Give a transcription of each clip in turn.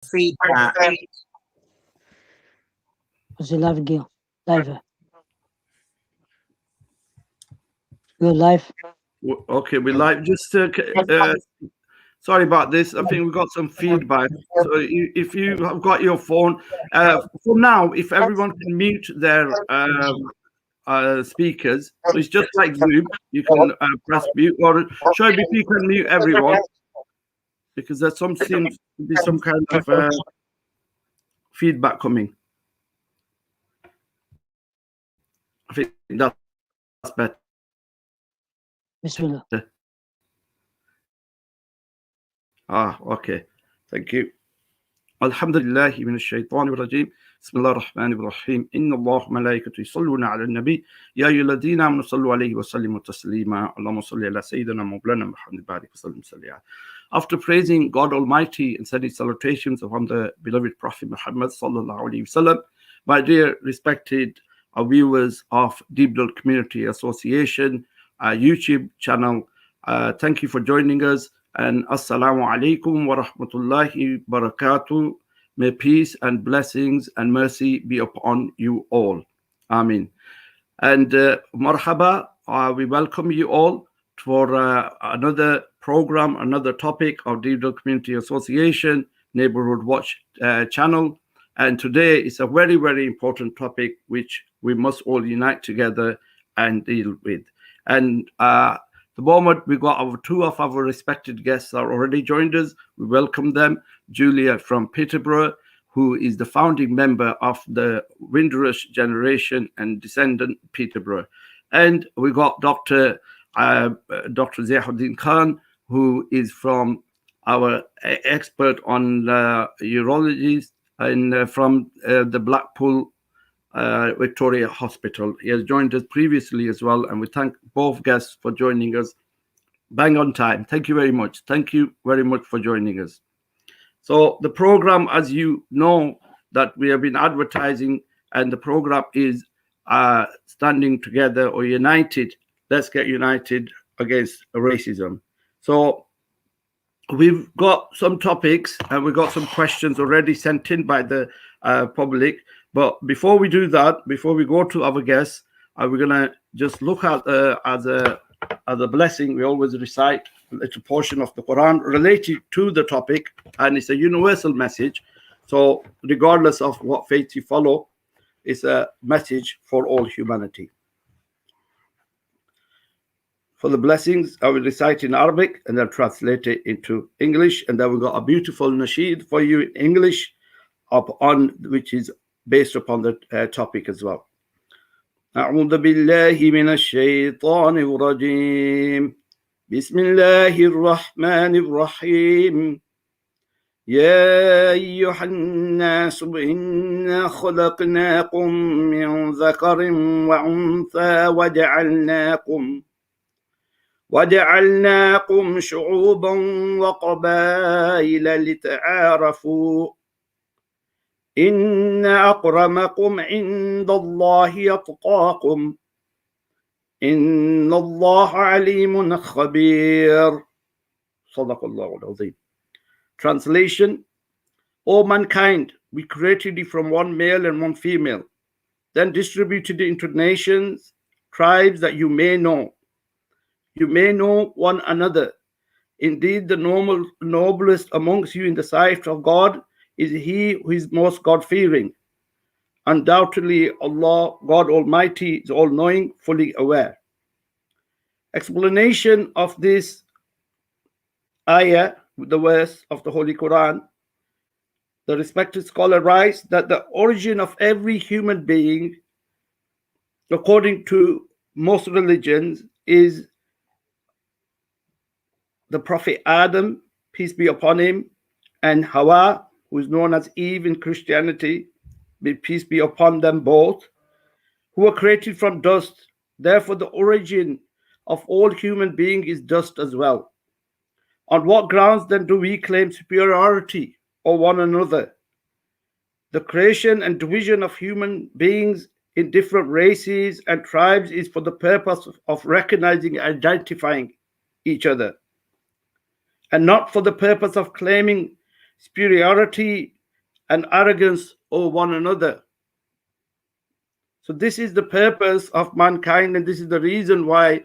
feedback. What's your live again? Live. You're live. Okay, we like just sorry about this. I think we got some feedback. So if you have got your phone, for now, if everyone can mute their speakers, so it's just like Zoom. You can press mute, or Shoaib, if you can mute everyone, because there seems to be some kind of feedback coming. I think that's better. Bismillah. Okay. Thank you. الحمد لله من الشيطان الرجيم بسم الله الرحمن الرحيم إن الله وملائكته يصلون على النبي يا أيها الذين آمنوا صلوا عليه وسلموا تسليما اللهم صل على سيدنا مولانا محمد بارك وسلم سليا. After praising God Almighty and sending salutations upon the beloved Prophet Muhammad sallallahu alaihi wasallam, my dear respected viewers of Deep Blood Community Association YouTube channel, thank you for joining us. And assalamu alaikum wa rahmatullahi barakatuh. May peace and blessings and mercy be upon you all. Amin. And marhaba, we welcome you all for another program, another topic of Deep Community Association Neighborhood Watch channel. And today is a very, very important topic which we must all unite together and deal with. And the moment we got two of our respected guests are already joined us. We welcome them. Julia from Peterborough, who is the founding member of the Windrush Generation and Descendant Peterborough. And we got Dr. Ziauddin Khan, who is from our expert on urology and from the Blackpool Victoria Hospital. He has joined us previously as well, and we thank both guests for joining us bang on time. Thank you very much. Thank you very much for joining us. So the program, as you know, that we have been advertising, and the program is standing together or united. Let's get united against racism. So we've got some topics and we've got some questions already sent in by the public. But before we do that, before we go to our guests, we're gonna just look at as a blessing. We always recite a little portion of the Quran related to the topic, and it's a universal message. So regardless of what faith you follow, it's a message for all humanity. For the blessings, I will recite in Arabic and then translate it into English, and then we've got a beautiful nasheed for you in English, which is based upon the topic as well. أعوذ بالله من الشيطان الرجيم بسم الله الرحمن الرحيم يا أيها الناس إنا خلقناكم من ذكر وأنثى وجعلناكم شعوبا وقبائل لتعارفوا إن أكرمكم عند الله أتقاكم إن الله عليم خبير صدق الله العظيم. Translation: O mankind, we created you from one male and one female, then distributed it into nations, tribes that you may know. You may know one another. Indeed, the noblest amongst you in the sight of God is he who is most God-fearing. Undoubtedly, Allah, God Almighty, is all-knowing, fully aware. Explanation of this ayah, the verse of the Holy Quran. The respected scholar writes that the origin of every human being, according to most religions, is the Prophet Adam, peace be upon him, and Hawa, who is known as Eve in Christianity, peace be upon them both, who were created from dust. Therefore, the origin of all human beings is dust as well. On what grounds then do we claim superiority over one another? The creation and division of human beings in different races and tribes is for the purpose of recognizing and identifying each other, and not for the purpose of claiming superiority and arrogance over one another. So this is the purpose of mankind, and this is the reason why,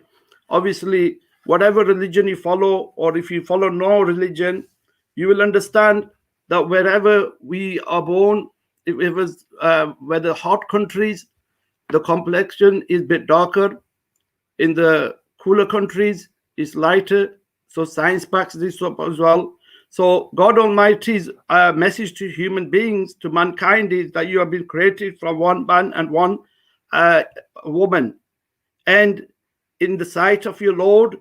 obviously, whatever religion you follow, or if you follow no religion, you will understand that wherever we are born, if it was whether hot countries, the complexion is a bit darker. In the cooler countries, it's lighter. So science backs this up as well. So God Almighty's message to human beings, to mankind, is that you have been created from one man and one woman. And in the sight of your Lord,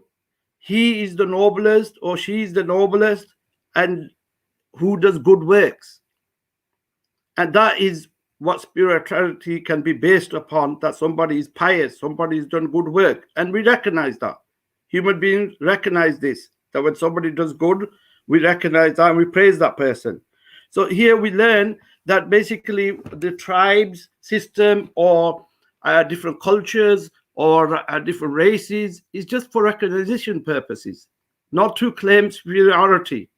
he is the noblest, or she is the noblest, and who does good works. And that is what spirituality can be based upon, that somebody is pious, somebody has done good work. And we recognize that. Human beings recognize this, that when somebody does good, we recognize that and we praise that person. So here we learn that basically the tribes system, or different cultures, or different races, is just for recognition purposes, not to claim superiority.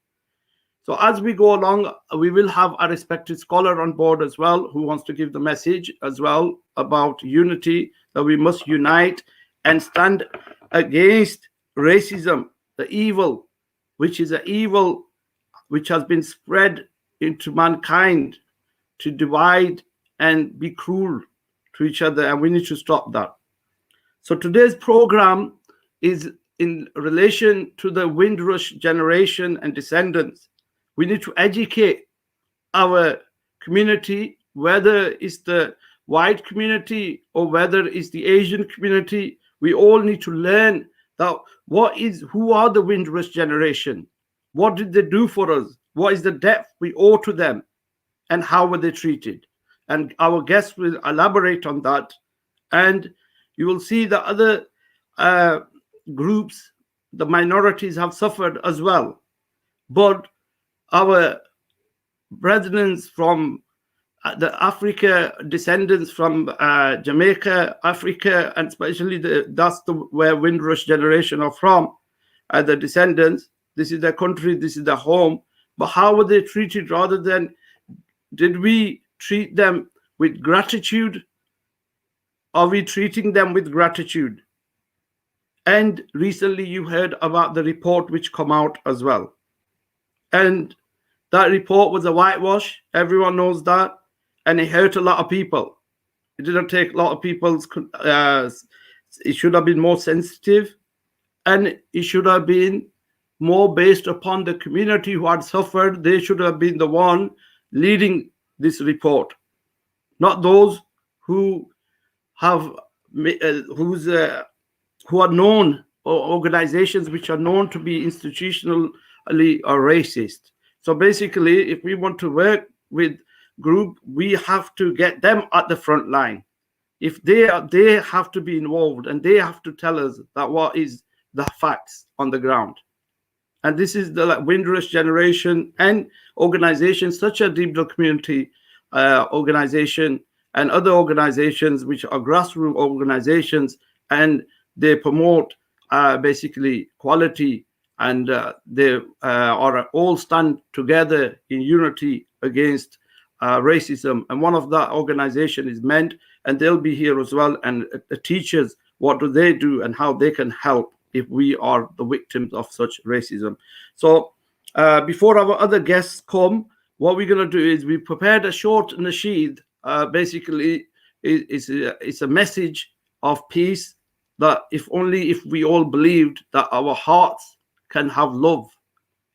So as we go along, we will have a respected scholar on board as well, who wants to give the message as well about unity, that we must unite and stand against racism, the evil, which is an evil which has been spread into mankind to divide and be cruel to each other, and we need to stop that. So today's program is in relation to the Windrush generation and descendants. We need to educate our community, whether it's the white community or whether it's the Asian community. We all need to learn that who are the Windrush generation? What did they do for us? What is the debt we owe to them? And how were they treated? And our guests will elaborate on that. And you will see that other groups, the minorities, have suffered as well. But our brethren from the Africa, descendants from Jamaica, Africa, and especially where Windrush generation are from, the descendants. This is their country, this is their home. But how were they treated? Rather than, did we treat them with gratitude? Are we treating them with gratitude? And recently you heard about the report which come out as well. And that report was a whitewash. Everyone knows that. And it hurt a lot of people. It didn't take a lot of people's... it should have been more sensitive. And it should have been more based upon the community who had suffered. They should have been the one leading this report. Not those who have... who are known, or organizations which are known to be institutionally or racist. So basically, if we want to work with group, we have to get them at the front line. If they have to be involved, and they have to tell us that what is the facts on the ground. And this is the Windrush generation and organizations such as Deep Dell Community organization and other organizations which are grassroots organizations, and they promote basically quality, and they are all stand together in unity against racism. And one of that organization is MEND, and they'll be here as well, and the teachers, what do they do and how they can help if we are the victims of such racism. So before our other guests come, what we're going to do is we prepared a short nasheed. Basically it's a message of peace, that if we all believed that our hearts can have love.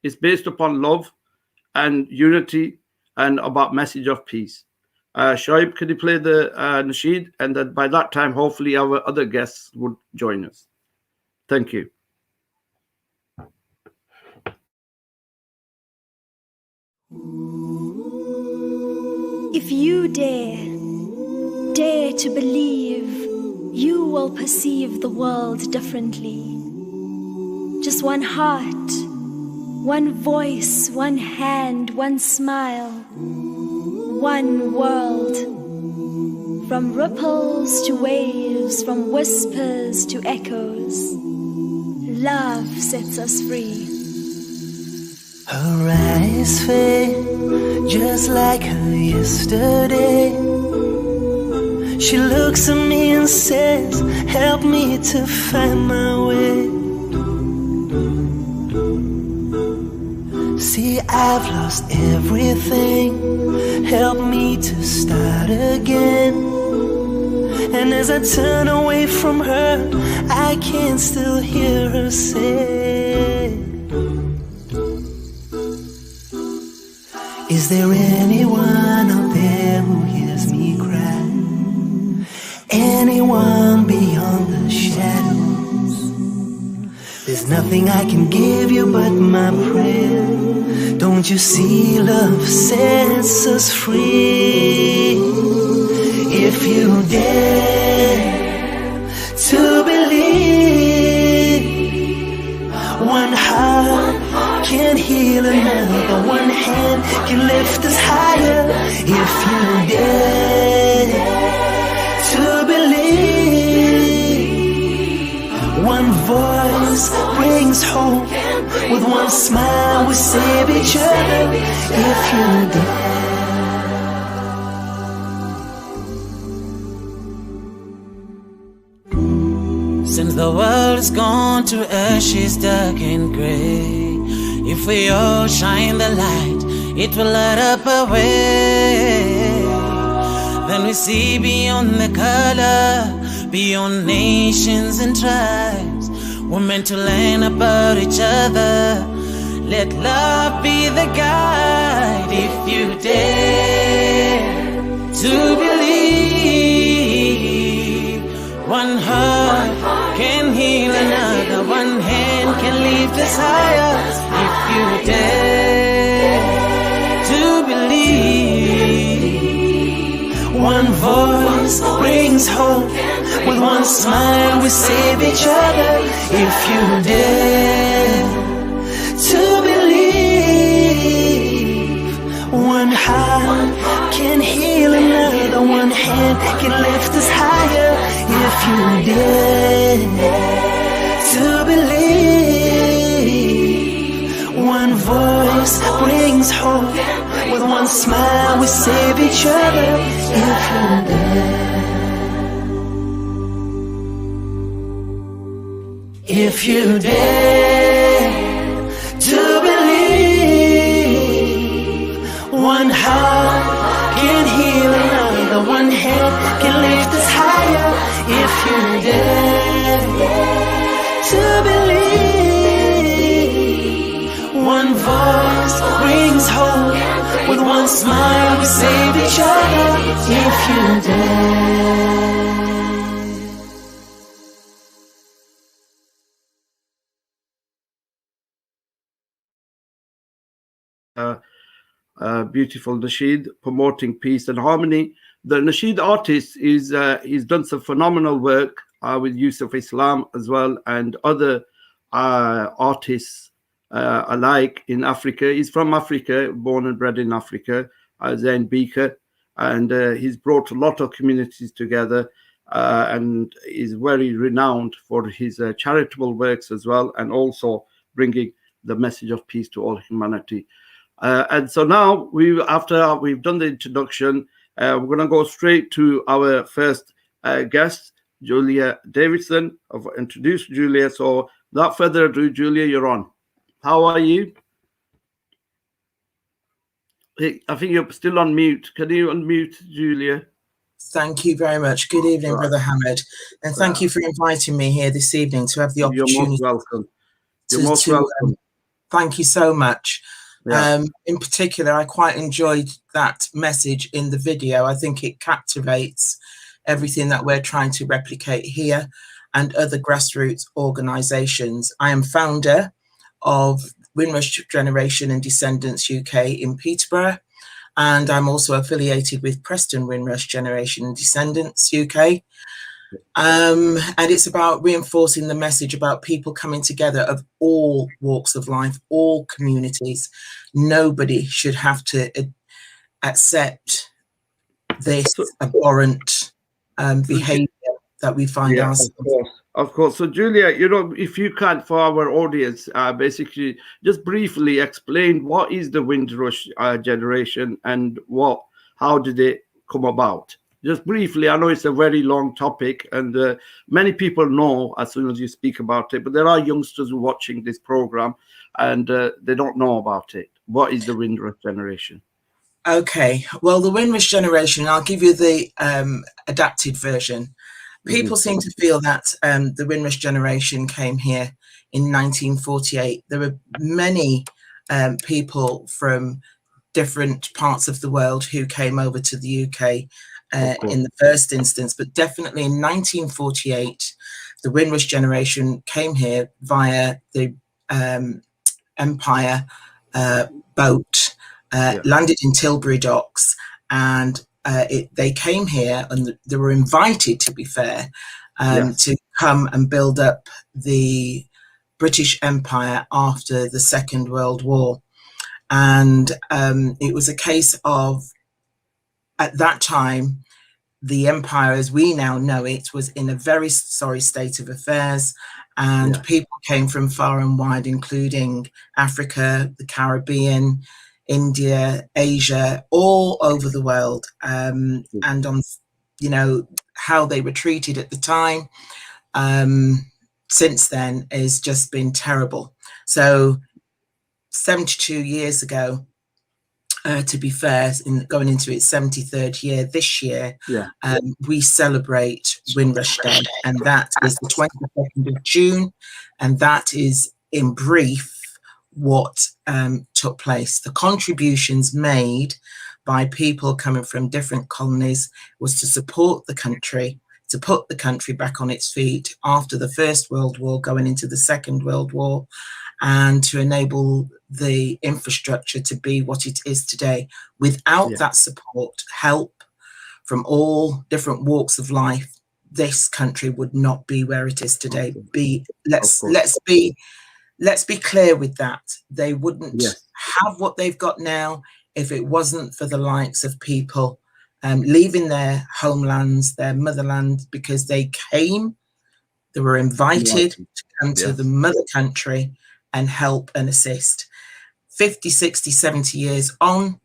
It's based upon love and unity and about message of peace. Shoaib, can you play the nasheed? And then by that time, hopefully our other guests would join us. Thank you. If you dare to believe, you will perceive the world differently. Just one heart, one voice, one hand, one smile, one world. From ripples to waves, from whispers to echoes, love sets us free. Her eyes fade just like her yesterday. She looks at me and says, help me to find my way. See, I've lost everything. Help me to start again. And as I turn away from her, I can still hear her say, is there anyone out there who hears me cry? Anyone beyond the shadows? There's nothing I can give you but my prayer. Don't you see love sets us free? If you dare to believe, one heart can heal another, one hand can lift us higher. If you dare to believe, one voice brings hope. With one smile we save each other. If you dare. Since the world is gone to ashes dark and grey, if we all shine the light, it will light up our way. Then we see beyond the color, beyond nations and tribes. We're meant to learn about each other. Let love be the guide. If you dare to believe, one heart can heal another, one hand can lift us higher. If you dare to believe, one voice brings hope. With one smile we save each other. If you dare to believe, one heart can heal another, one hand can lift us higher. If you dare to believe, one voice brings hope. With one smile we save each other. If you dare. If you dare to believe, one heart can heal another, one hand can lift us higher. If you dare to believe, one voice brings hope. With one smile we save each other. If you dare. Beautiful nasheed promoting peace and harmony. The nasheed artist is he's done some phenomenal work with Yusuf Islam as well, and other artists alike in Africa. He's from Africa, born and bred in Africa, Zain Beaker, and he's brought a lot of communities together, and is very renowned for his charitable works as well, and also bringing the message of peace to all humanity. And so now, after we've done the introduction, we're going to go straight to our first guest, Julia Davidson. I've introduced Julia, so without further ado, Julia, you're on. How are you? Hey, I think you're still on mute. Can you unmute, Julia? Thank you very much. Good evening, Brother Hamid. And thank you for inviting me here this evening to have the opportunity. You're most welcome. You're most welcome. Thank you so much. Yeah. In particular, I quite enjoyed that message in the video. I think it captivates everything that we're trying to replicate here and other grassroots organisations. I am founder of Windrush Generation and Descendants UK in Peterborough, and I'm also affiliated with Preston Windrush Generation and Descendants UK. And it's about reinforcing the message about people coming together of all walks of life, all communities. Nobody should have to accept this abhorrent behaviour that we find ourselves. Of course. So, Julia, if you can, for our audience, basically just briefly explain what is the Windrush generation and how did it come about? Just briefly, I know it's a very long topic, and many people know as soon as you speak about it, but there are youngsters who are watching this program and they don't know about it. What is the Windrush generation? Okay, well, the Windrush generation, I'll give you the adapted version. People seem to feel that the Windrush generation came here in 1948. There were many people from different parts of the world who came over to the UK in the first instance, but definitely in 1948, the Windrush generation came here via the Empire boat, landed in Tilbury Docks, and they came here and they were invited, to be fair, to come and build up the British Empire after the Second World War. And it was a case of, at that time, the empire as we now know it was in a very sorry state of affairs, and people came from far and wide, including Africa, the Caribbean, India, Asia, all over the world, and on how they were treated at the time since then has just been terrible. So 72 years ago, to be fair, going into its 73rd year this year, we celebrate Windrush Day, and that is the 22nd of June, and that is in brief what took place. The contributions made by people coming from different colonies was to support the country, to put the country back on its feet after the First World War, going into the Second World War, and to enable the infrastructure to be what it is today. Without that support, help from all different walks of life, this country would not be where it is today. Let's be clear with that. They wouldn't have what they've got now if it wasn't for the likes of people leaving their homelands, their motherland, because they were invited to come to the mother country and help and assist. 50, 60, 70 years on,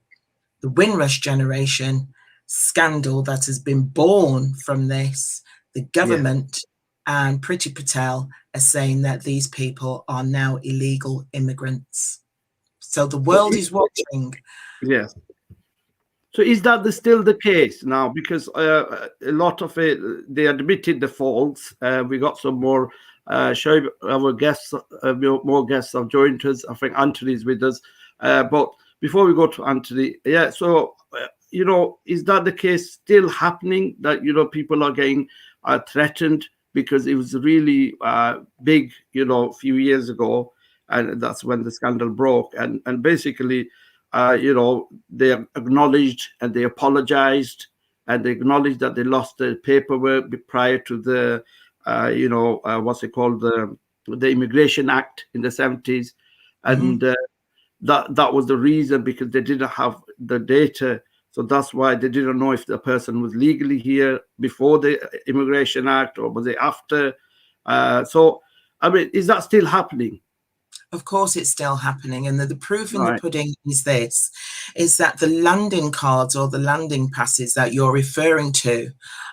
the Windrush generation scandal that has been born from this, the government and Priti Patel are saying that these people are now illegal immigrants. So the world is watching. Yes. So is that still the case now? Because a lot of it, they admitted the faults. We got some more. Shoaib, our guests, more guests have joined us. I think Anthony's with us. But before we go to Anthony, so, is that the case still happening that, people are getting threatened? Because it was really big, a few years ago, and that's when the scandal broke. And basically, they acknowledged and they apologized, and they acknowledged that they lost the paperwork prior to the, what's it called, the Immigration Act in the 70s. And that was the reason, because they didn't have the data. So that's why they didn't know if the person was legally here before the Immigration Act or was it after. So, I mean, is that still happening? Of course, it's still happening. And the proof in the pudding is that the landing cards or the landing passes that you're referring to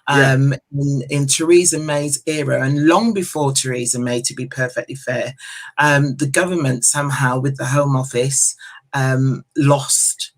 in Theresa May's era, and long before Theresa May, to be perfectly fair, the government somehow with the Home Office lost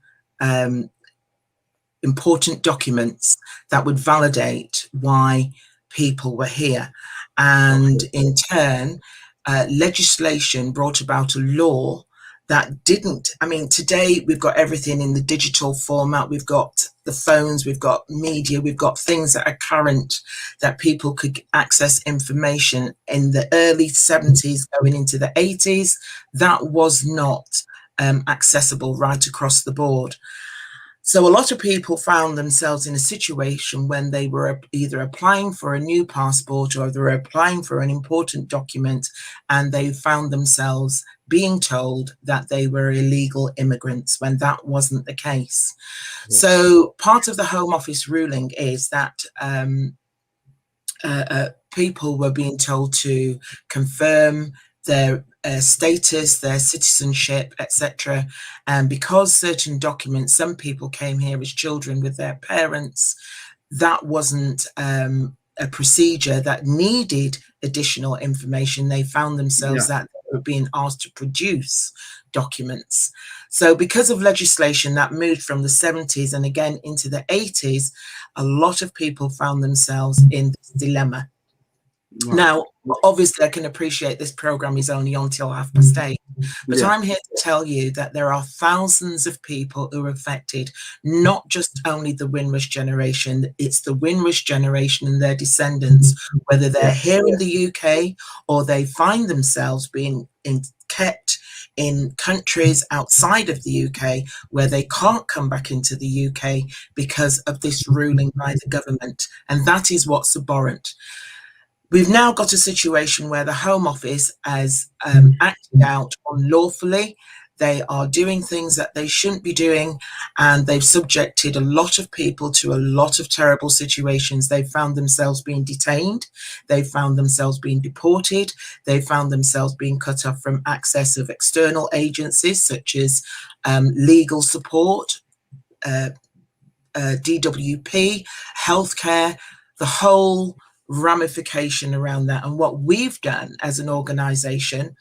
important documents that would validate why people were here. And in turn, legislation brought about a law that didn't, today we've got everything in the digital format. We've got the phones, we've got media, we've got things that are current, that people could access information. In the early 70s, going into the 80s, that was not accessible right across the board. So a lot of people found themselves in a situation when they were either applying for a new passport or they were applying for an important document, and they found themselves being told that they were illegal immigrants when that wasn't the case. So part of the Home Office ruling is that people were being told to confirm their status, their citizenship, etc. And because certain documents, some people came here as children with their parents, that wasn't a procedure that needed additional information. They found themselves that they were being asked to produce documents. So because of legislation that moved from the 70s and again into the 80s, a lot of people found themselves in this dilemma. Right. Now, obviously, I can appreciate this program is only on till 8:30, but I'm here to tell you that there are thousands of people who are affected, not just only the Windrush generation, it's the Windrush generation and their descendants, whether they're here in the UK or they find themselves being kept in countries outside of the UK where they can't come back into the UK because of this ruling by the government. And that is what's abhorrent. We've now got a situation where the Home Office has acted out unlawfully. They are doing things that they shouldn't be doing, and they've subjected a lot of people to a lot of terrible situations. They've found themselves being detained. They've found themselves being deported. They've found themselves being cut off from access of external agencies such as legal support, DWP, healthcare, the whole ramification around that. And what we've done as an organization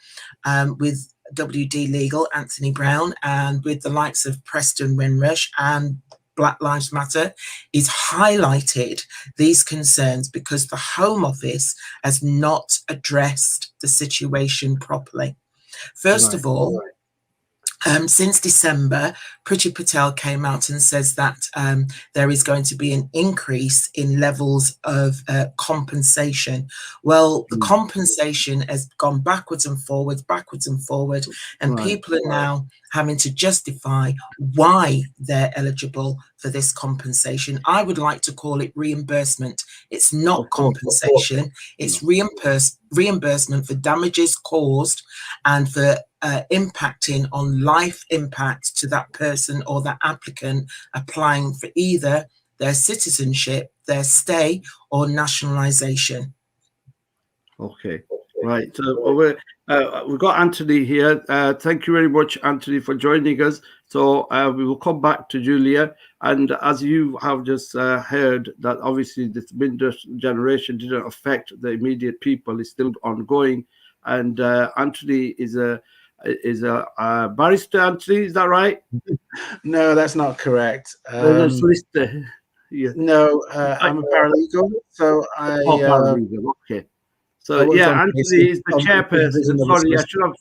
with WD Legal, Anthony Brown, and with the likes of Preston Windrush and Black Lives Matter is highlighted these concerns because the Home Office has not addressed the situation properly. First of all, since December, Priti Patel came out and says that there is going to be an increase in levels of compensation. Well, the compensation has gone backwards and forwards, and people are now having to justify why they're eligible for this compensation. I would like to call it reimbursement. It's not compensation, it's reimbursement for damages caused and for impacting on life impact to that person or that applicant applying for either their citizenship, their stay, or nationalization. Okay, right. So we've got Anthony here. Thank you very much, Anthony, for joining us. So we will come back to Julia. And as you have just heard, that obviously this Windrush generation didn't affect the immediate people. It's still ongoing. And Anthony is a barrister, Anthony, is that right? No, that's not correct. Solicitor. Yeah. No, I'm a paralegal. So paralegal. Okay. So Anthony is the chairperson. Sorry, I should have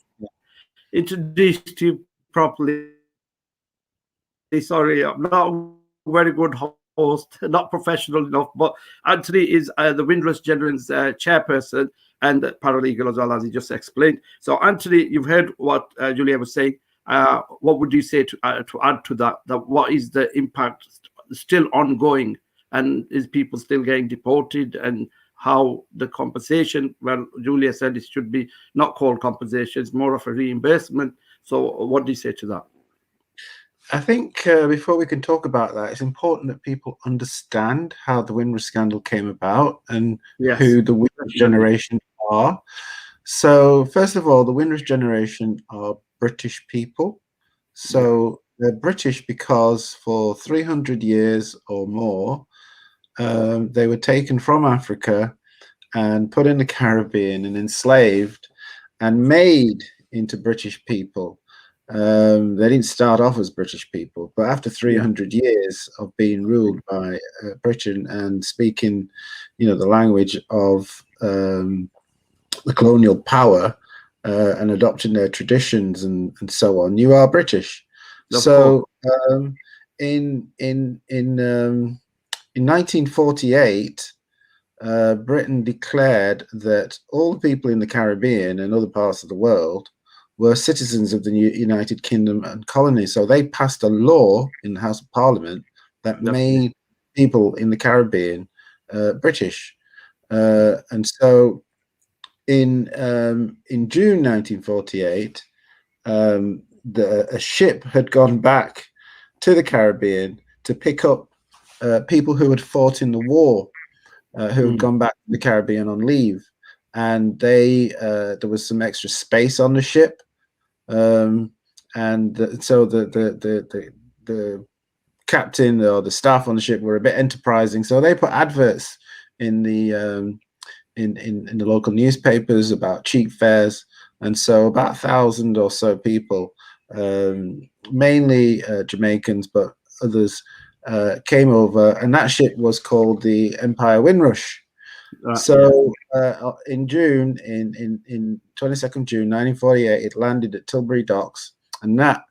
introduced you properly. Sorry, I'm not a very good host, not professional enough, but Anthony is the Windrush Generation's chairperson and paralegal as well, as he just explained. So Anthony, you've heard what Julia was saying. What would you say to add to that? What is the impact still ongoing, and is people still getting deported, and how the compensation, well, Julia said it should be not called compensation, it's more of a reimbursement. So what do you say to that? I think before we can talk about that, it's important that people understand how the Windrush scandal came about and who the Windrush generation are. So first of all, the Windrush generation are British people. So they're British because for 300 years or more, they were taken from Africa and put in the Caribbean and enslaved and made into British people. They didn't start off as British people, but after 300 years of being ruled by Britain and speaking, the language of the colonial power and adopting their traditions and so on, you are British. So in 1948, Britain declared that all the people in the Caribbean and other parts of the world were citizens of the United Kingdom and colonies. So they passed a law in the House of Parliament that made people in the Caribbean British. And so in June 1948, a ship had gone back to the Caribbean to pick up people who had fought in the war. who had gone back to the Caribbean on leave, and there was some extra space on the ship, so the captain or the staff on the ship were a bit enterprising, so they put adverts in the local newspapers about cheap fares, and so about 1,000 or so people, mainly Jamaicans, but others came over, and that ship was called the Empire Windrush. So in June, in 22nd June 1948, it landed at Tilbury Docks, and that,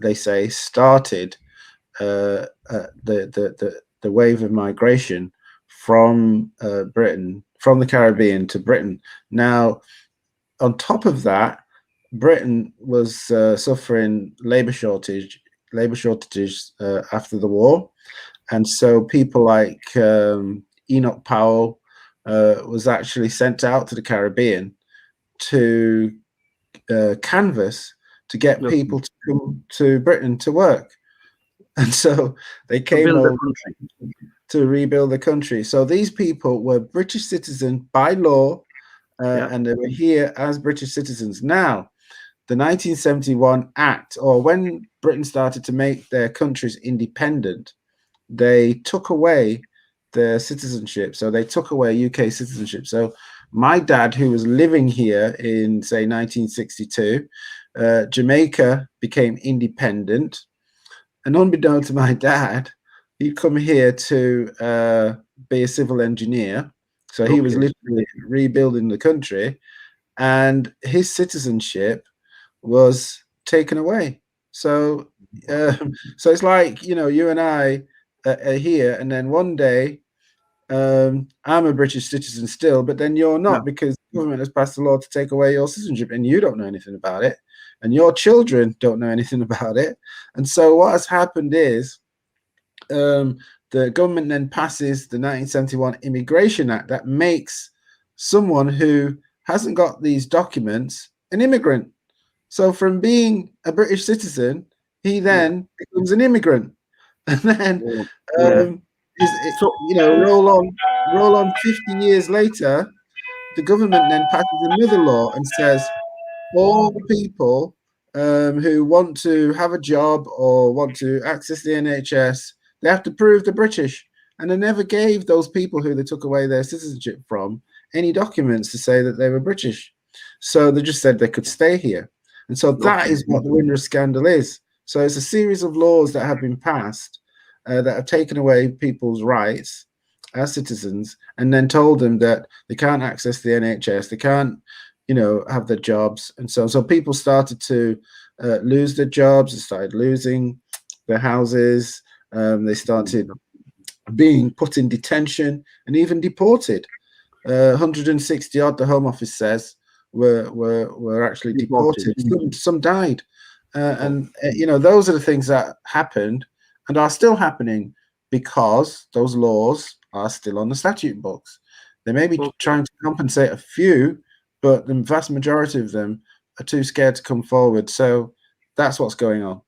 they say, started the wave of migration from Britain, from the Caribbean to Britain. Now, on top of that, Britain was suffering labor shortages after the war, and so people like Enoch Powell was actually sent out to the Caribbean to canvass to get people to come to Britain to work. And so they came over to rebuild the country. So these people were British citizens by law, and they were here as British citizens. Now, the 1971 Act, or when Britain started to make their countries independent, they took away their citizenship. So they took away UK citizenship. So my dad, who was living here in, say, 1962, Jamaica became independent. And unbeknown to my dad, he'd come here to be a civil engineer. So he was literally rebuilding the country, and his citizenship was taken away. So so it's like, you know, you and I are here, and then one day I'm a British citizen still, but then you're not, because the government has passed a law to take away your citizenship, and you don't know anything about it, and your children don't know anything about it. And so what has happened is the government then passes the 1971 Immigration Act that makes someone who hasn't got these documents an immigrant. So from being a British citizen, he then becomes an immigrant, and then you know, roll on 50 years later, the government then passes another law and says all the people who want to have a job or want to access the NHS, they have to prove they're British. And they never gave those people who they took away their citizenship from any documents to say that they were British. So they just said they could stay here. And so that is what the Windrush scandal is. So it's a series of laws that have been passed that have taken away people's rights as citizens, and then told them that they can't access the NHS, they can't, you know, have their jobs. And so people started to lose their jobs, they started losing their houses, they started being put in detention and even deported. 160 odd, the Home Office says, were actually deported. Some died. And you know, those are the things that happened and are still happening because those laws are still on the statute books. They may be trying to compensate a few, but the vast majority of them are too scared to come forward. So that's what's going on.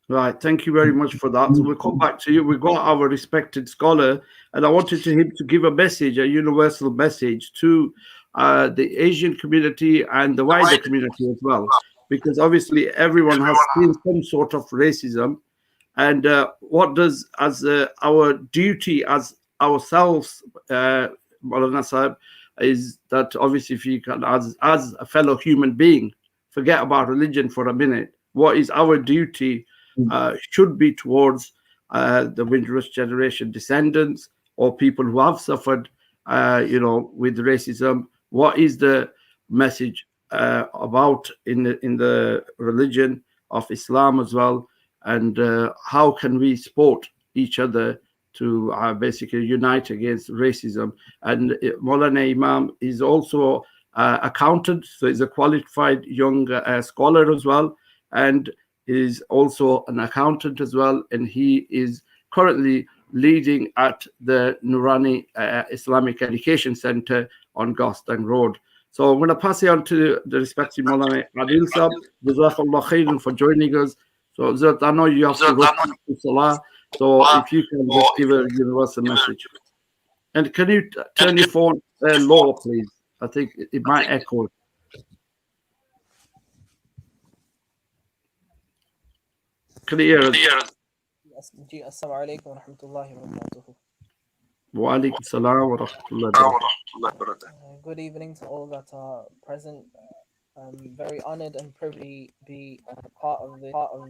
Right. Thank you very much for that. So we'll come back to you. We've got our respected scholar, and I wanted him to give a message, a universal message to the Asian community and the wider community as well, because obviously everyone has seen some sort of racism. And what does, as our duty as ourselves, Maulana Sahib, is that obviously if you can, as a fellow human being, forget about religion for a minute, what is our duty should be towards the Windrush generation descendants or people who have suffered, you know, with racism. What is the message about in the religion of Islam as well, and how can we support each other to basically unite against racism? And Maulana Imam is also accountant, so he's a qualified young scholar as well, and is also an accountant as well, and he is currently leading at the Nurani Islamic Education Center on Gostan Road. So I'm going to pass it on to the respected Maulana Adil Sahib. Jazakallah khairan for joining us. So Zert, I know you have to rush to Salah, so if you can just give a universal message. And can you turn your phone low, please? I think it might echo. Can you hear us? Assalamu alaikum wa rahmatullahi wa barakatuh. Wa alaikum salam wa rahmatullahi wa barakatuh. Good evening to all that are present. I'm very honored and privileged to be part of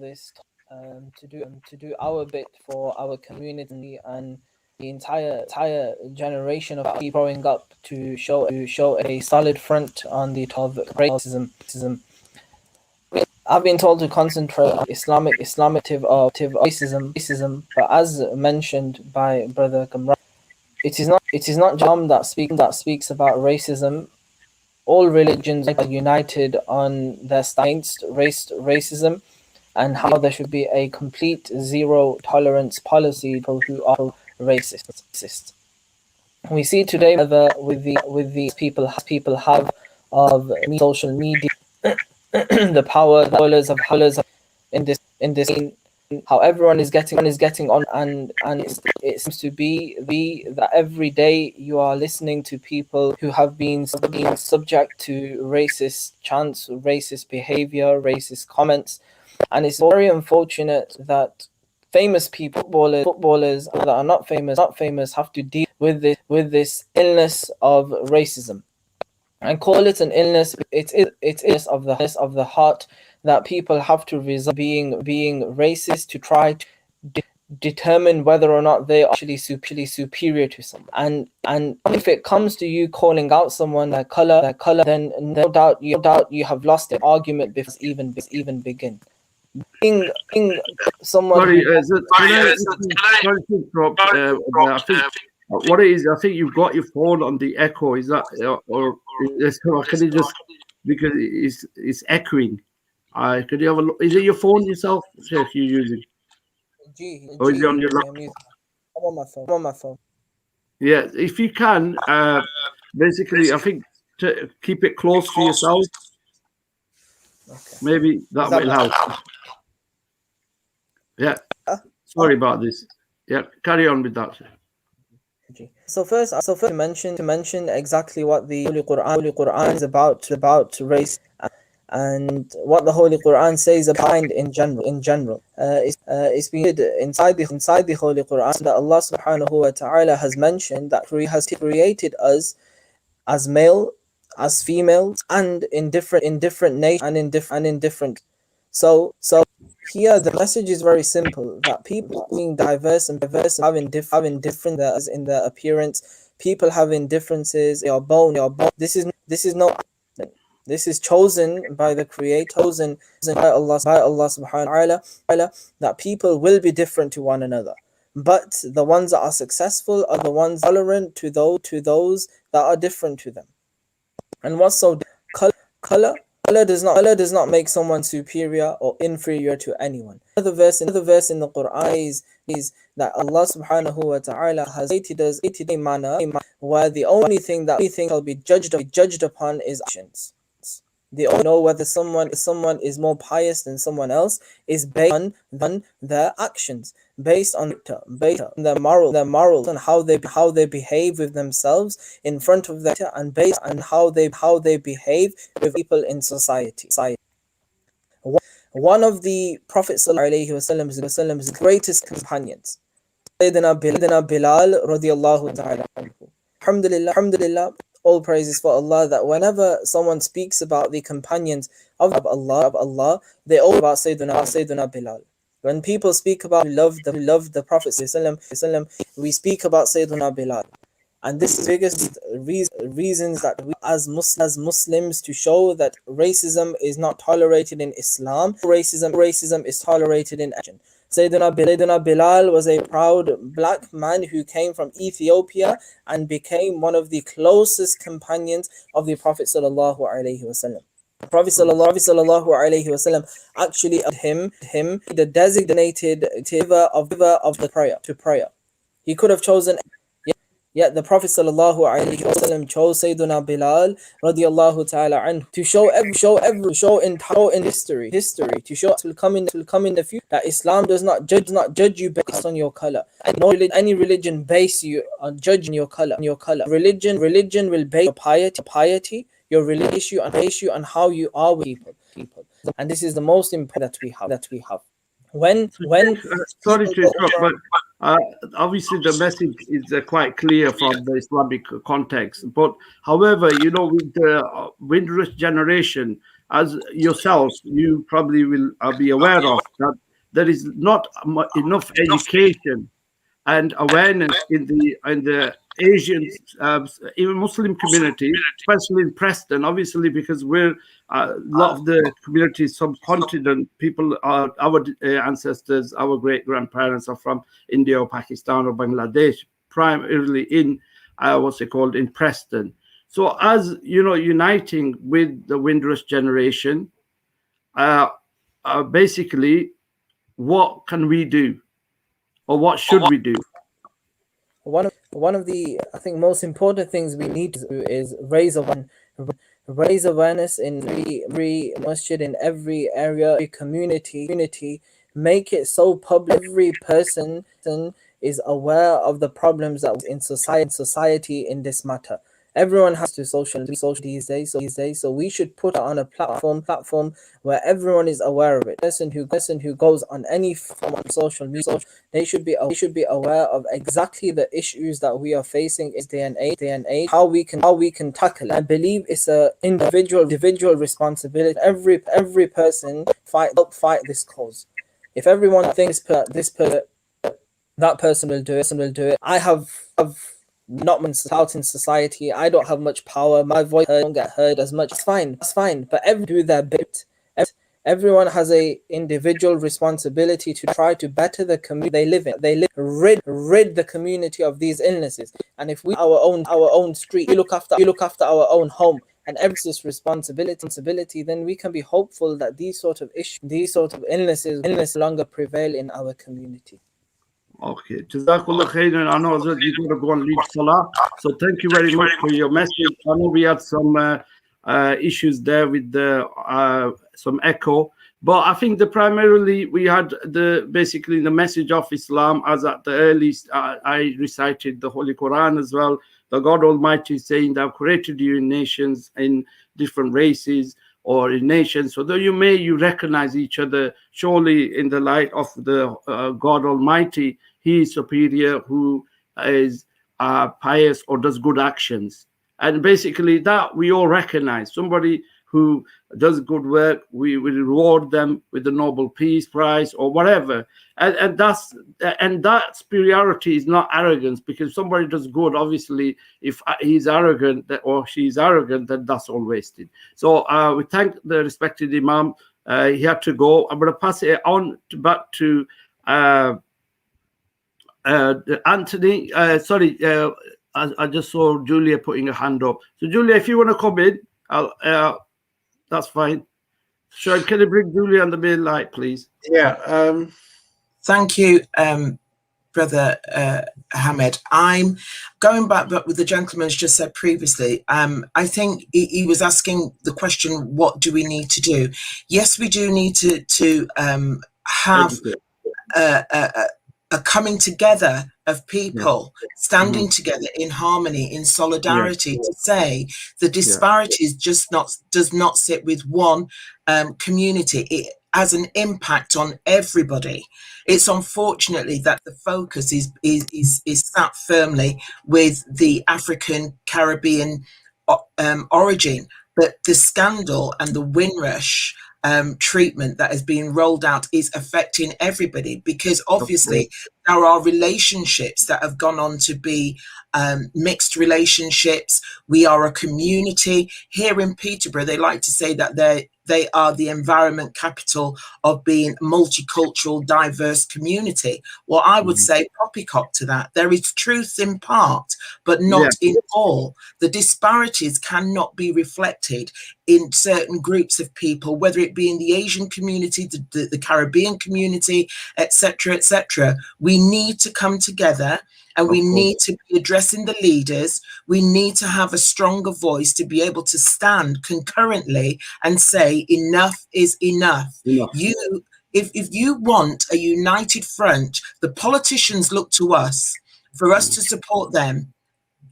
this to do our bit for our community and the entire generation of people growing up to show a solid front on the topic of racism. I've been told to concentrate on Islamic of racism, but as mentioned by Brother Kamran, it is not Islam that speaks about racism. All religions are united on their stance against racism and how there should be a complete zero tolerance policy for who are racist. We see today with these people have of social media the power that in this scene, how everyone is getting on, and it seems to be that every day you are listening to people who have been subject to racist chants, racist behavior, racist comments, and it's very unfortunate that famous people, footballers that are not famous have to deal with this illness of racism. And call it an illness. It's illness of the heart that people have to resort being racist to try to determine whether or not they are actually superior to someone. And if it comes to you calling out someone their color, then no doubt you have lost the argument before it even begin. Being someone. Sorry, sorry to interrupt. I think what it is, I think you've got your phone on the echo. Is that or can you just, because it's echoing? Could you have a look? Is it your phone yourself, Sheikh, you're using? Or is it on your laptop? I'm on my phone. Yeah, if you can, basically, I think to keep it close to yourself. Okay. Maybe that will help. Yeah. Sorry about this. Yeah, carry on with that. So first to mention exactly what the Holy Quran is about race, and what the Holy Quran says about in general. It's been inside the Holy Quran that Allah Subhanahu wa Taala has mentioned that He has created us as male, as females, and in different nations and in different. So here the message is very simple, that people being diverse having different in their appearance, people having differences, they are born. This is not. This is chosen by the Creator, chosen by Allah Subhanahu wa Taala, that people will be different to one another. But the ones that are successful are the ones tolerant to those that are different to them. And what's so color does not make someone superior or inferior to anyone. Another verse in the Quran is that Allah Subhanahu wa Taala has created us a manner where the only thing shall be judged upon is actions. They all know whether someone is more pious than someone else is based on their actions, based on their morals and how they behave with themselves in front of them, and based on how they behave with people in society. One of the Prophet ﷺ's greatest companions, Sayyidina Bilal radiyallahu ta'ala anhu. Alhamdulillah. All praises for Allah, that whenever someone speaks about the companions of Allah, they all about Sayyidina Bilal. When people speak about who love the Prophet ﷺ, we speak about Sayyidina Bilal. And this is the biggest reasons that we as Muslims to show that racism is not tolerated in Islam. Racism is tolerated in action. Sayyidina Bilal was a proud black man who came from Ethiopia and became one of the closest companions of the Prophet sallallahu alaihi wasallam. The Prophet sallallahu alaihi wasallam actually him the designated giver of the prayer. He could have chosen Yet the Prophet ﷺ chose Sayyiduna Bilal radiallahu ta'ala anhu to show in history, to show it will come in the future that Islam does not judge you based on your color. And no any religion base you on judging your color. Religion will base your piety, your religion base you on how you are with people. And this is the most important that we have. When sorry to interrupt, but obviously the message is quite clear from the Islamic context. But however, with the Windrush generation, as yourselves, you probably will be aware of that there is not enough education and awareness in the Asian, even Muslim community, especially in Preston, obviously, because we're a lot of the community subcontinent people are our ancestors, our great grandparents are from India or Pakistan or Bangladesh, primarily in in Preston. So as uniting with the Windrush generation, basically, what can we do, or what should we do? One of the, I think, most important things we need to do is raise awareness in every masjid, in every area, every community. Make it so public every person is aware of the problems that in society in this matter. Everyone has to social these days. So we should put it on a platform where everyone is aware of it. Person who goes on any form of social media, they should be aware of exactly the issues that we are facing in day and age, how we can tackle it. I believe it's a individual responsibility. Every person help fight this cause. If everyone thinks that person will do it, I have not been out in society, I don't have much power, my voice don't get heard as much. It's fine. But everyone do their bit. Everyone has a individual responsibility to try to better the community they live in. Rid the community of these illnesses. And if we our own street, we look after our own home, and everyone's responsibility, then we can be hopeful that these sort of issues, these sort of illnesses no longer prevail in our community. Okay, Jazakallah khairan. I know that you're going to go and lead Salah, so thank you very much for your message. I know we had some issues there with some echo, but I think primarily we had basically the message of Islam, as at the earliest I recited the Holy Quran as well. The God Almighty saying that I've created you in nations, in different races or in nations, so though you recognize each other, surely in the light of the God Almighty, He is superior, who is pious or does good actions. And basically that we all recognize. Somebody who does good work, we will reward them with the Nobel Peace Prize or whatever. And that superiority is not arrogance, because somebody does good, obviously, if he's arrogant or she's arrogant, then that's all wasted. So we thank the respected Imam. He had to go. I'm going to pass it on back to Anthony. I just saw Julia putting her hand up. So Julia, if you want to come in, that's fine. Sean, can you bring Julia on the main light, please? Yeah. Thank you, Brother Hamid. I'm going back with the gentleman's just said previously. I think he was asking the question, what do we need to do? Yes, we do need to have a coming together of people standing together in harmony, in solidarity, to say the disparities does not sit with one community. It has an impact on everybody. It's unfortunately that the focus is sat firmly with the African Caribbean origin, but the scandal and the Windrush treatment that has been rolled out is affecting everybody, because obviously there are relationships that have gone on to be mixed relationships. We are a community here in Peterborough. They like to say that they are the environment capital of being multicultural, diverse community. Well, I would say poppycock to that. There is truth in part, but not in all. The disparities cannot be reflected in certain groups of people, whether it be in the Asian community, the Caribbean community, etc., etc. We need to come together, and we need to be addressing the leaders. We need to have a stronger voice to be able to stand concurrently and say enough is enough. If you want a united front, the politicians look to us for us to support them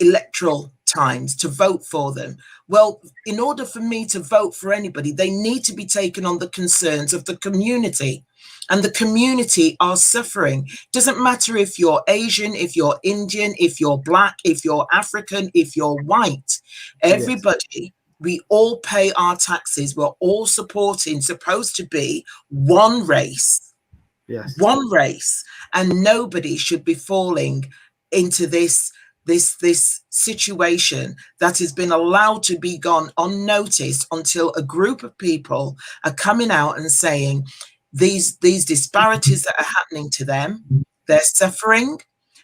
electoral times, to vote for them. Well, in order for me to vote for anybody, they need to be taken on the concerns of the community. And the community are suffering. Doesn't matter if you're Asian, if you're Indian, if you're Black, if you're African, if you're white. Everybody, we all pay our taxes. We're all supposed to be one race. One race. And nobody should be falling into this situation that has been allowed to be gone unnoticed until a group of people are coming out and saying these disparities that are happening to them, they're suffering,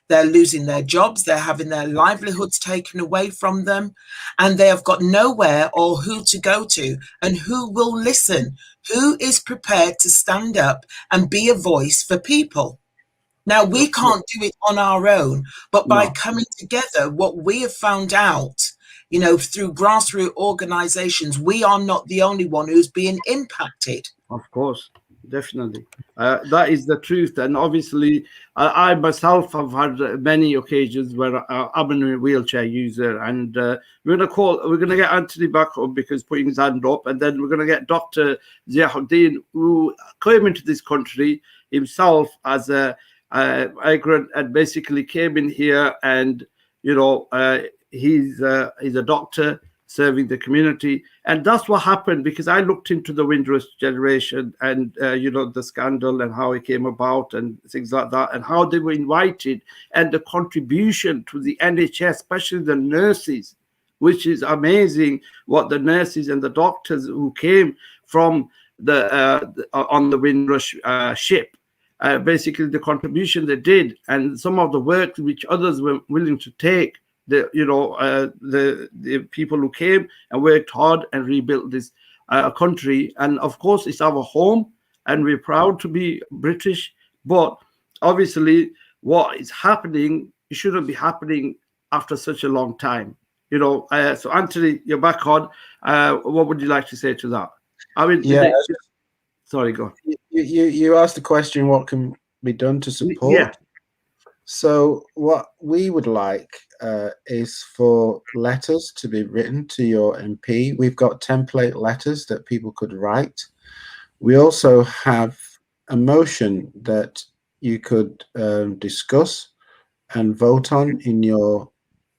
they're losing their jobs, they're having their livelihoods taken away from them, and they have got nowhere or who to go to, and who will listen, who is prepared to stand up and be a voice for people. Now, we can't do it on our own, but by coming together, what we have found out, you know, through grassroots organizations, we are not the only one who's being impacted. Of course, definitely. That is the truth. And obviously, I myself have had many occasions where I'm a wheelchair user, and we're going to get Anthony back up because putting his hand up, and then we're going to get Dr. Ziauddin, who came into this country himself as a migrant and basically came in here, and you know he's a doctor serving the community, and that's what happened. Because I looked into the Windrush generation and you know, the scandal and how it came about and things like that, and how they were invited, and the contribution to the NHS, especially the nurses, which is amazing. What the nurses and the doctors who came from the on the Windrush ship. Basically the contribution they did, and some of the work which others were willing to take, the people who came and worked hard and rebuilt this country. And of course it's our home, and we're proud to be British, but obviously what is happening, it shouldn't be happening after such a long time, you know. So Anthony, you're back on. What would you like to say to that? I mean, sorry, go on. You asked the question, what can be done to support? Yeah. So what we would like is for letters to be written to your MP. We've got template letters that people could write. We also have a motion that you could discuss and vote on in your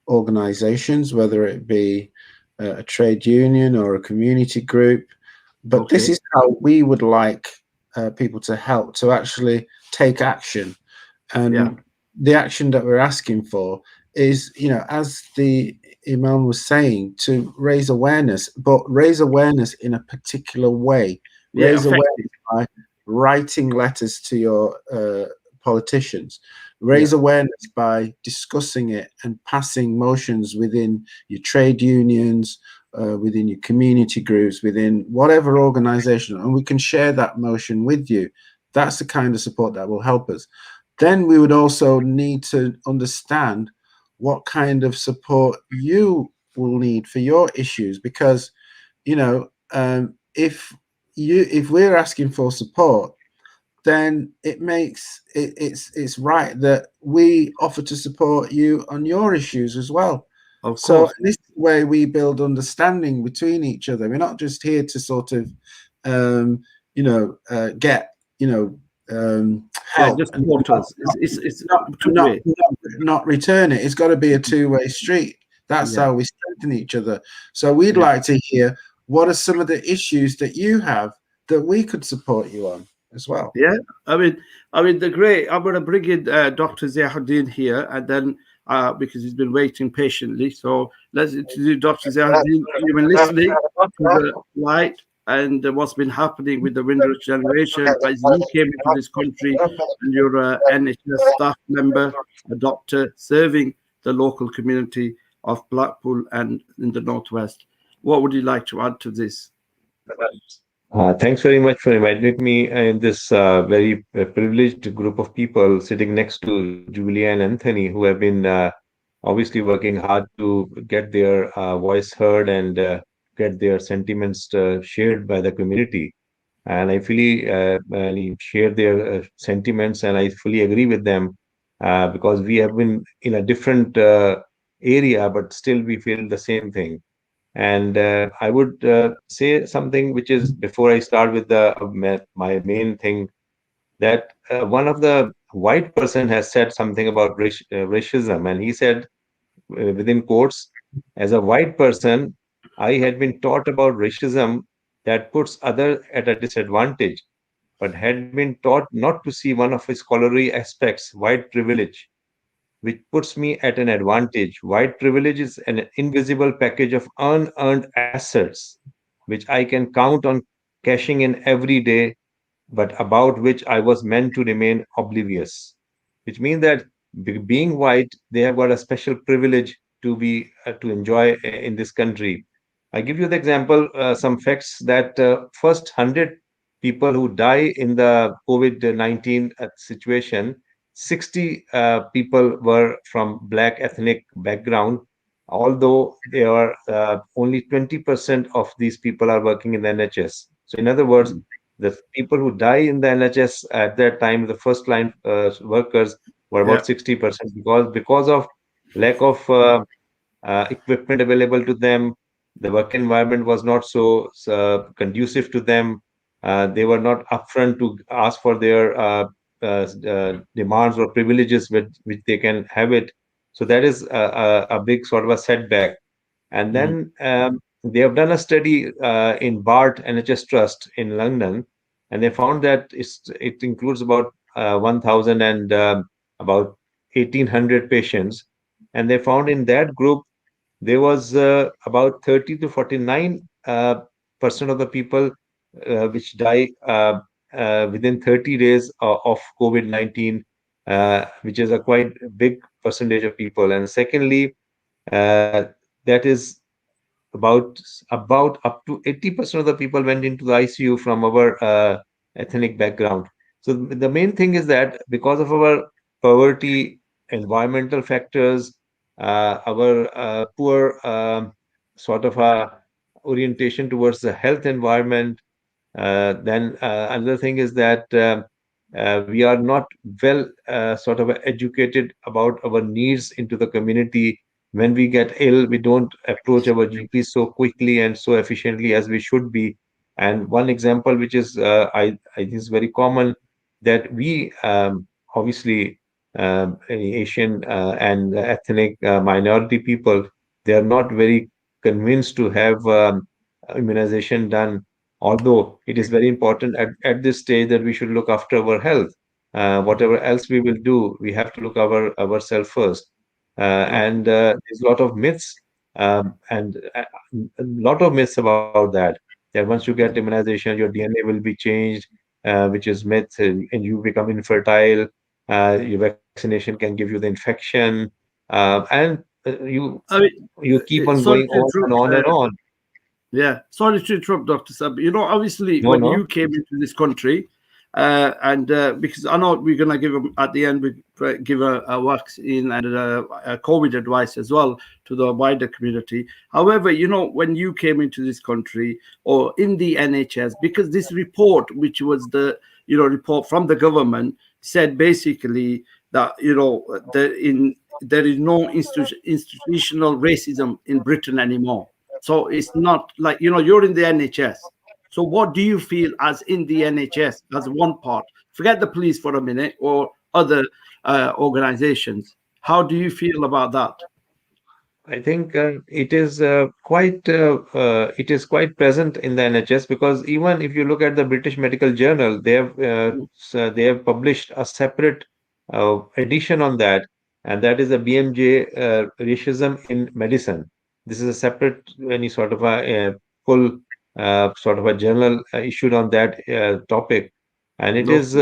organizations, whether it be a trade union or a community group. But this is how we would like people to help, to actually take action. And the action that we're asking for is, you know, as the Imam was saying, to raise awareness, but raise awareness in a particular way. Raise awareness by writing letters to your politicians. Raise awareness by discussing it and passing motions within your trade unions, within your community groups, within whatever organization, and we can share that motion with you. That's the kind of support that will help us. Then we would also need to understand what kind of support you will need for your issues, because, you know, if we're asking for support, then it makes it's right that we offer to support you on your issues as well. So this is where we build understanding between each other. We're not just here to sort of, get, help. Just support us. It's not return it. It's got to be a two-way street. That's how we strengthen each other. So we'd like to hear, what are some of the issues that you have that we could support you on as well? Yeah, I mean, the great. I'm going to bring in Dr. Ziauddin here, and then. Because he's been waiting patiently. So let's introduce Dr. Ziauddin. You've been listening to the light and what's been happening with the Windrush generation as you came into this country, and you're an NHS staff member, a doctor serving the local community of Blackpool and in the Northwest. What would you like to add to this? Thanks very much for inviting me in this very privileged group of people sitting next to Julia and Anthony, who have been obviously working hard to get their voice heard and get their sentiments shared by the community. And I fully share their sentiments, and I fully agree with them because we have been in a different area, but still we feel the same thing. And I would say something which is before I start with my main thing, that one of the white person has said something about racism, and he said within quotes, as a white person, I had been taught about racism that puts other at a disadvantage, but had been taught not to see one of his scholarly aspects, white privilege, which puts me at an advantage. White privilege is an invisible package of unearned assets, which I can count on cashing in every day, but about which I was meant to remain oblivious. Which means that being white, they have got a special privilege to enjoy in this country. I give you the example, some facts that first 100 people who die in the COVID-19 situation, 60 people were from black ethnic background, although there are only 20% of these people are working in the NHS. So in other words, the people who die in the NHS at that time, the first line workers were about 60% because of lack of equipment available to them. The work environment was not so conducive to them. They were not upfront to ask for their demands or privileges which they can have it. So that is a big sort of a setback. And then they have done a study in BART NHS Trust in London, and they found that it includes about 1,000 and about 1,800 patients. And they found in that group, there was about 30 to 49% of the people which die within 30 days of COVID-19, which is a quite big percentage of people. And secondly, that is about up to 80% of the people went into the ICU from our ethnic background. So the main thing is that because of our poverty, environmental factors, our poor sort of orientation towards the health environment, then another thing is that we are not well sort of educated about our needs into the community. When we get ill, we don't approach our GP so quickly and so efficiently as we should be. And one example, which is I think is very common, that we obviously Asian and ethnic minority people, they are not very convinced to have immunization done. Although it is very important at this stage that we should look after our health. Whatever else we will do, we have to look ourselves first. And there's a lot of myths and a lot of myths about that. That once you get immunization, your DNA will be changed, which is myth, and you become infertile. Your vaccination can give you the infection, and you keep on going on and on and on. Yeah, sorry to interrupt, Dr. Sab. You know, obviously, when you came into this country, and because I know we're going to give them at the end, we give a vaccine and a COVID advice as well to the wider community. However, you know, when you came into this country or in the NHS, because this report, which was the report from the government, said basically that there is no institutional racism in Britain anymore. So it's not like, you're in the NHS. So what do you feel as in the NHS as one part? Forget the police for a minute or other organizations. How do you feel about that? I think it is quite present in the NHS, because even if you look at the British Medical Journal, they have published a separate edition on that, and that is a BMJ racism in medicine. This is a separate, any sort of a full sort of a journal issued on that topic, and it is.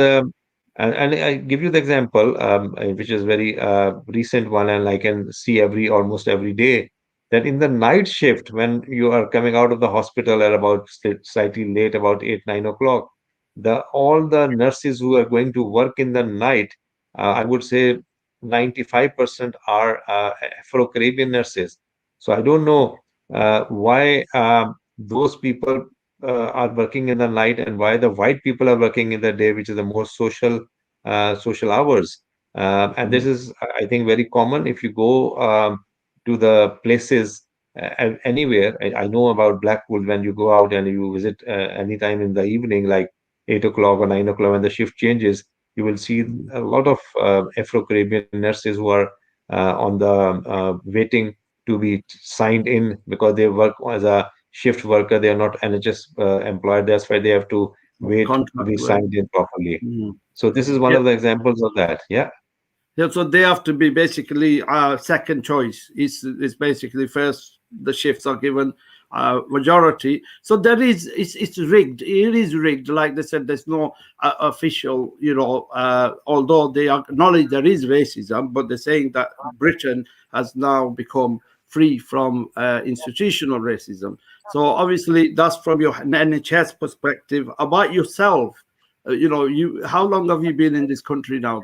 And I give you the example, which is very recent one, and I can see almost every day, that in the night shift, when you are coming out of the hospital at about slightly late, about 8, 9 o'clock, all the nurses who are going to work in the night, I would say 95% are Afro-Caribbean nurses. So I don't know why those people are working in the night and why the white people are working in the day, which is the more social hours. And this is, I think, very common. If you go to the places anywhere, I know about Blackpool, when you go out and you visit anytime in the evening, like 8 o'clock or 9 o'clock, when the shift changes, you will see a lot of Afro-Caribbean nurses who are on the waiting to be signed in, because they work as a shift worker. They are not NHS employed. That's why they have to wait to be signed in properly. So this is one of the examples of that. Yeah. Yeah, so they have to be basically second choice. It's basically first the shifts are given majority. So there is, it's rigged. It is rigged. Like they said, there's no official, although they acknowledge there is racism, but they're saying that Britain has now become free from institutional racism. So obviously that's from your NHS perspective. About yourself, how long have you been in this country now?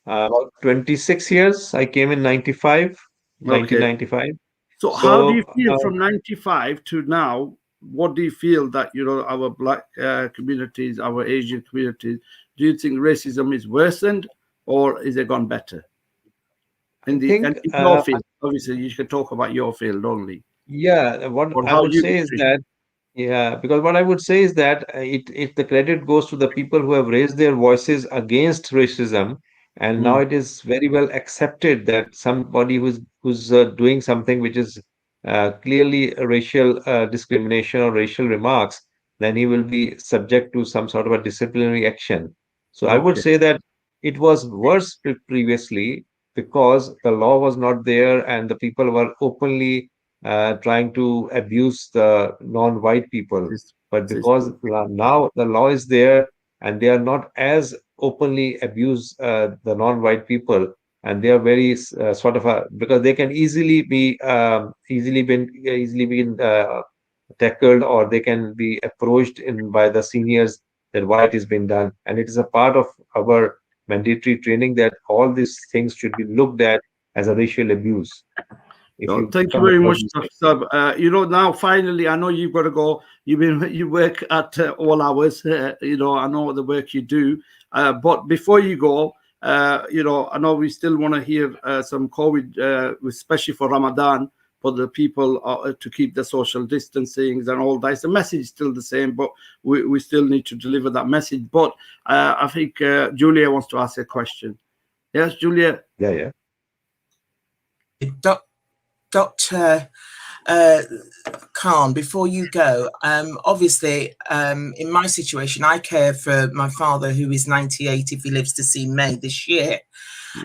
About 26 years. I came in 1995. So how do you feel from 95 to now? What do you feel that, our Black communities, our Asian communities, do you think racism is worsened or is it gone better? In your field, obviously you can talk about your field only. Yeah, what I would say is that, because what I would say is that if the credit goes to the people who have raised their voices against racism, and now it is very well accepted that somebody who's doing something which is clearly racial discrimination or racial remarks, then he will be subject to some sort of a disciplinary action. So I would say that it was worse previously, because the law was not there and the people were openly trying to abuse the non-white people. But because now the law is there and they are not as openly abuse the non-white people, and they are very because they can easily be tackled, or they can be approached by the seniors that why it has been done. And it is a part of our mandatory training that all these things should be looked at as a racial abuse. Thank you very much, Sab. Now finally, I know you've got to go. You work at all hours. I know the work you do. But before you go, I know we still want to hear some COVID, especially for Ramadan, for the people to keep the social distancing and all that. The message is still the same, but we still need to deliver that message. But I think Julia wants to ask a question. Yes, Julia? Yeah. Dr. Khan, before you go, obviously, in my situation, I care for my father, who is 98 if he lives to see May this year.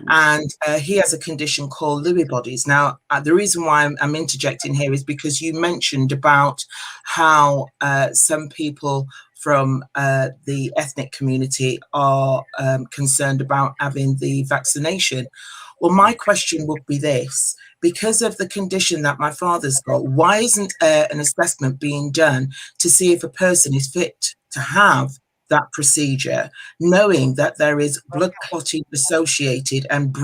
And he has a condition called Lewy bodies. Now, the reason why I'm interjecting here is because you mentioned about how some people from the ethnic community are concerned about having the vaccination. Well, my question would be this: because of the condition that my father's got, why isn't an assessment being done to see if a person is fit to have that procedure, knowing that there is blood clotting associated and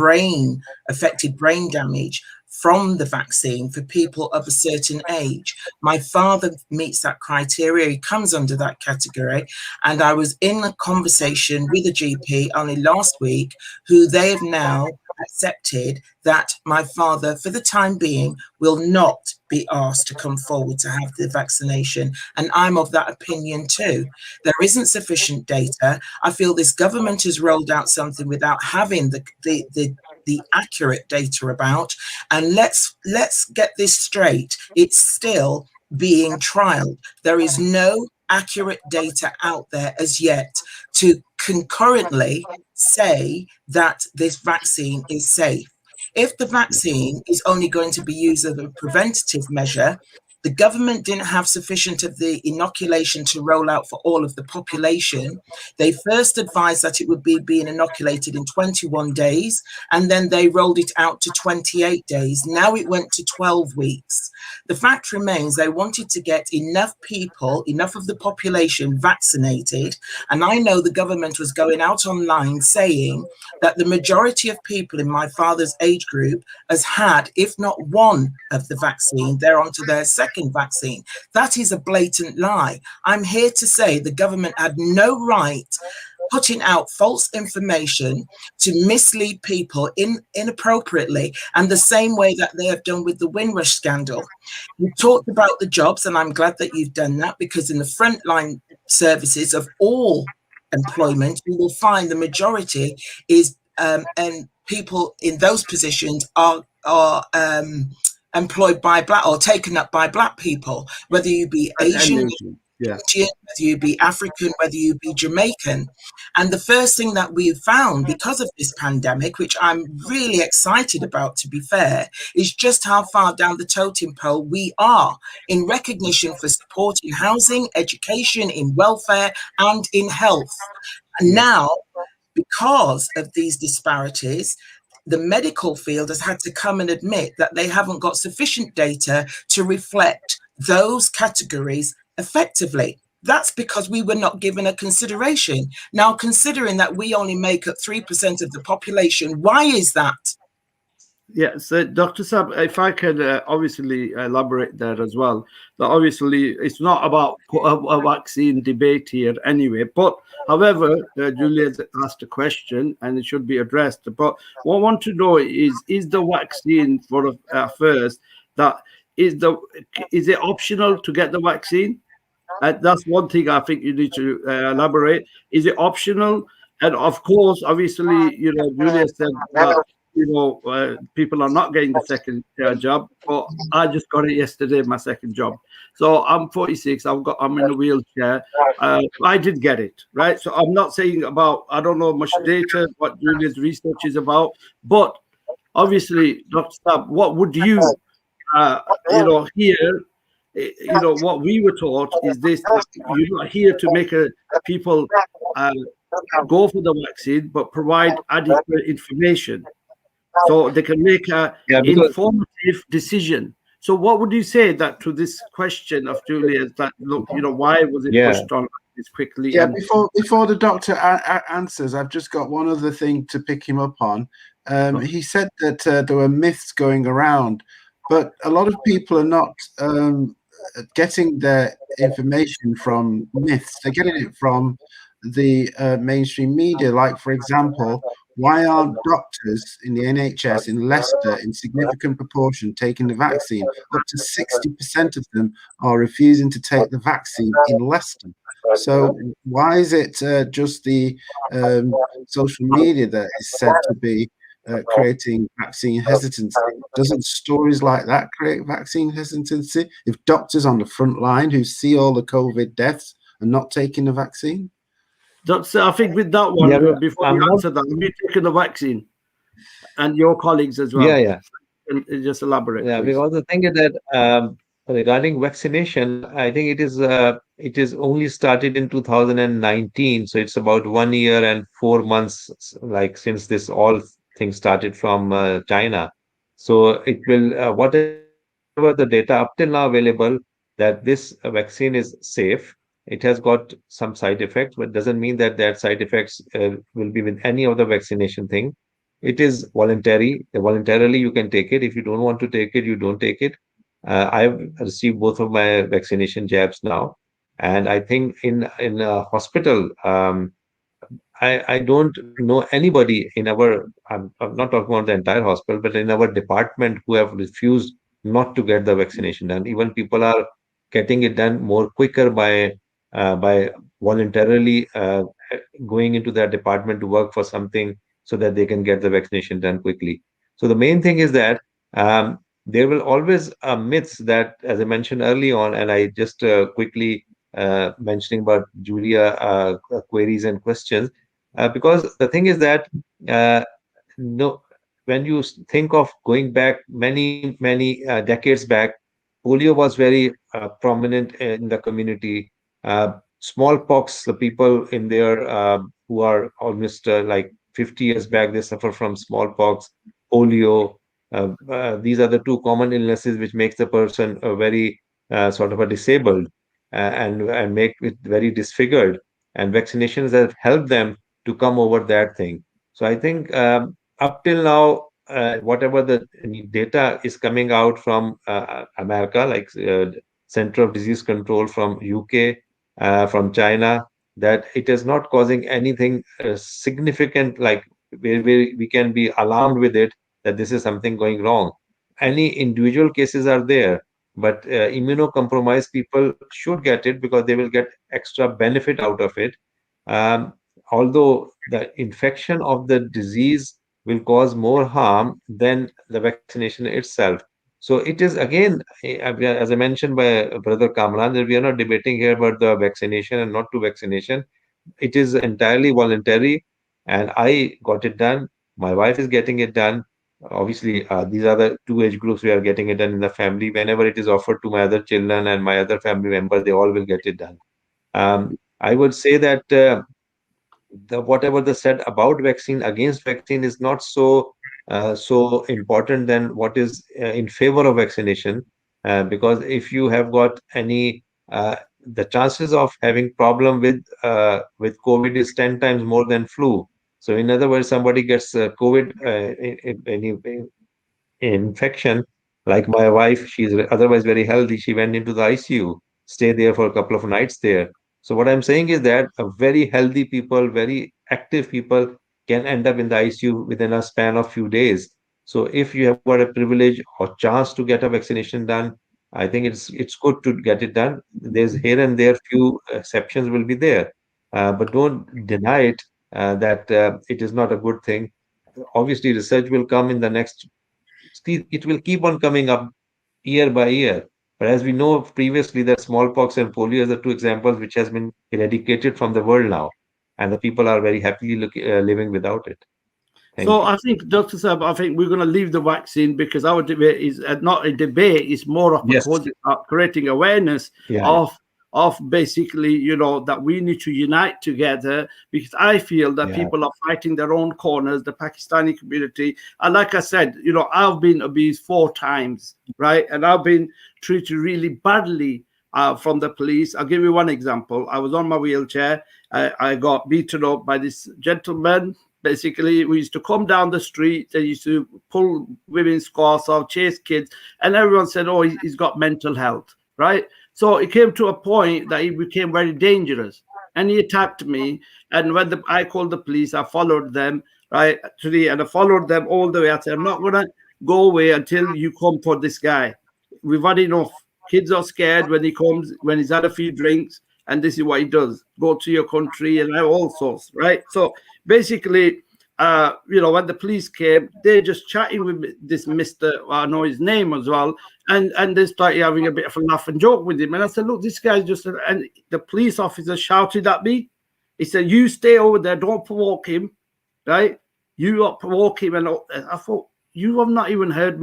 affected brain damage from the vaccine for people of a certain age? My father meets that criteria. He comes under that category. And I was in a conversation with a GP only last week, who they have now accepted that my father, for the time being, will not be asked to come forward to have the vaccination. And I'm of that opinion too. There isn't sufficient data. I feel this government has rolled out something without having the accurate data about. And let's get this straight. It's still being trialed. There is no accurate data out there as yet to concurrently say that this vaccine is safe. If the vaccine is only going to be used as a preventative measure, the government didn't have sufficient of the inoculation to roll out for all of the population. They first advised that it would be being inoculated in 21 days, and then they rolled it out to 28 days. Now it went to 12 weeks. The fact remains they wanted to get enough people, enough of the population vaccinated. And I know the government was going out online saying that the majority of people in my father's age group has had, if not one of the vaccine, they're onto their second vaccine. That is a blatant lie. I'm here to say the government had no right putting out false information to mislead people inappropriately, and the same way that they have done with the Windrush scandal. You talked about the jobs, and I'm glad that you've done that, because in the frontline services of all employment, you will find the majority is and people in those positions are employed by black, or taken up by black people, whether you be Asian, yeah, Indian, whether you be African, whether you be Jamaican. And the first thing that we've found because of this pandemic, which I'm really excited about, to be fair, is just how far down the totem pole we are in recognition for support in housing, education, in welfare, and in health. And now, because of these disparities, the medical field has had to come and admit that they haven't got sufficient data to reflect those categories effectively. That's because we were not given a consideration. Now, considering that we only make up 3% of the population, why is that? Yeah, so Dr. Sab, if I could obviously elaborate there as well, that obviously it's not about a vaccine debate here anyway, but however, Julia asked a question and it should be addressed. But what I want to know is the vaccine for first, that is it optional to get the vaccine? That's one thing I think you need to elaborate. Is it optional? And of course, obviously, Julia said that, people are not getting the second job, but I just got it yesterday, my second job. So I'm 46. I'm in a wheelchair. I did get it, right? So I'm not saying about, I don't know much data what Julia's research is about, but obviously, Dr. Sab, what would you, here? What we were taught is this: you're not here to make people go for the vaccine, but provide adequate information so they can make an informative decision. So what would you say that to this question of Julia's, that look, why was it pushed on this quickly? Yeah, before the doctor answers, I've just got one other thing to pick him up on. He said that there were myths going around, but a lot of people are not getting their information from myths. They're getting it from the mainstream media. Like, for example, why aren't doctors in the NHS in Leicester in significant proportion taking the vaccine? Up to 60% of them are refusing to take the vaccine in Leicester. So why is it just the social media that is said to be creating vaccine hesitancy? Doesn't stories like that create vaccine hesitancy? If doctors on the front line who see all the COVID deaths are not taking the vaccine? Doctor, I think with that one, before you answer that, have you taken the vaccine? And your colleagues as well? Yeah. And just elaborate. Yeah, please. because the thing is that regarding vaccination, I think it is only started in 2019. So it's about 1 year and 4 months, like, since this all thing started from China. So it will, whatever the data up till now available, that this vaccine is safe. It has got some side effects, but doesn't mean that side effects will be with any of the vaccination thing. It is voluntary. Voluntarily, you can take it. If you don't want to take it, you don't take it. I've received both of my vaccination jabs now, and I think in a hospital, I don't know anybody in our. I'm not talking about the entire hospital, but in our department who have refused not to get the vaccination done. Even people are getting it done more quicker by voluntarily going into their department to work for something so that they can get the vaccination done quickly. So the main thing is that there will always myths that, as I mentioned early on, and I just quickly mentioning about Julia queries and questions, because the thing is that no, when you think of going back many decades back, polio was very prominent in the community. Smallpox, the people in there who are almost like 50 years back, they suffer from smallpox, polio. These are the two common illnesses which makes the person very sort of a disabled and make it very disfigured. And vaccinations have helped them to come over that thing. So I think up till now, whatever the data is coming out from America, like Center of Disease Control from UK, from China, that it is not causing anything significant, like where we can be alarmed with it, that this is something going wrong. Any individual cases are there, but immunocompromised people should get it because they will get extra benefit out of it. Um, Although the infection of the disease will cause more harm than the vaccination itself. So it is again, as I mentioned by Brother Kamran, that we are not debating here about the vaccination and not to vaccination. It is entirely voluntary, and I got it done. My wife is getting it done. Obviously, these are the two age groups we are getting it done in the family. Whenever it is offered to my other children and my other family member, they all will get it done. I would say that whatever the said about vaccine against vaccine is not so important than what is in favor of vaccination, because if you have got any the chances of having problem with COVID is 10 times more than flu. So in other words, somebody gets COVID infection, like my wife, she's otherwise very healthy, she went into the ICU, stay there for a couple of nights there. So what I'm saying is that a very healthy people, very active people can end up in the ICU within a span of few days. So if you have got a privilege or chance to get a vaccination done, I think it's good to get it done. There's here and there few exceptions will be there, but don't deny it that it is not a good thing. Obviously, research will come in the next. It will keep on coming up year by year. But as we know previously, that smallpox and polio are the two examples which has been eradicated from the world now, and the people are very happily living without it. So I think, Dr. Saab, I think we're going to leave the vaccine because our debate is not a debate; it's more of creating awareness of basically, that we need to unite together, because I feel that people are fighting their own corners, the Pakistani community. And like I said, I've been abused 4 times, right? And I've been treated really badly from the police. I'll give you one example. I was on my wheelchair. I got beaten up by this gentleman. Basically, we used to come down the street. They used to pull women's scarves off, chase kids. And everyone said, oh, he's got mental health, right? So it came to a point that he became very dangerous, and he attacked me. And when I called the police, I followed them, right? And I followed them all the way. I said, I'm not going to go away until you come for this guy. We've had enough. Kids are scared when he comes, when he's had a few drinks, and this is what he does. Go to your country and all sorts, right? So basically, when the police came, they're just chatting with this Mr. I know his name as well, and they started having a bit of a laugh and joke with him. And I said, look, this guy's just, and the police officer shouted at me. He said, you stay over there, don't provoke him, right? You not provoke him. And I thought, you have not even heard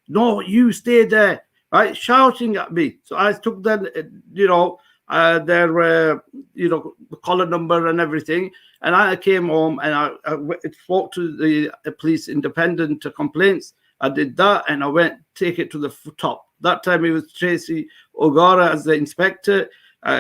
no, you stay there, right? Shouting at me. So I took them, their collar number and everything, and I came home and I spoke to the police independent complaints. I did that, and I went take it to the top. That time it was Tracy O'Gara as the inspector,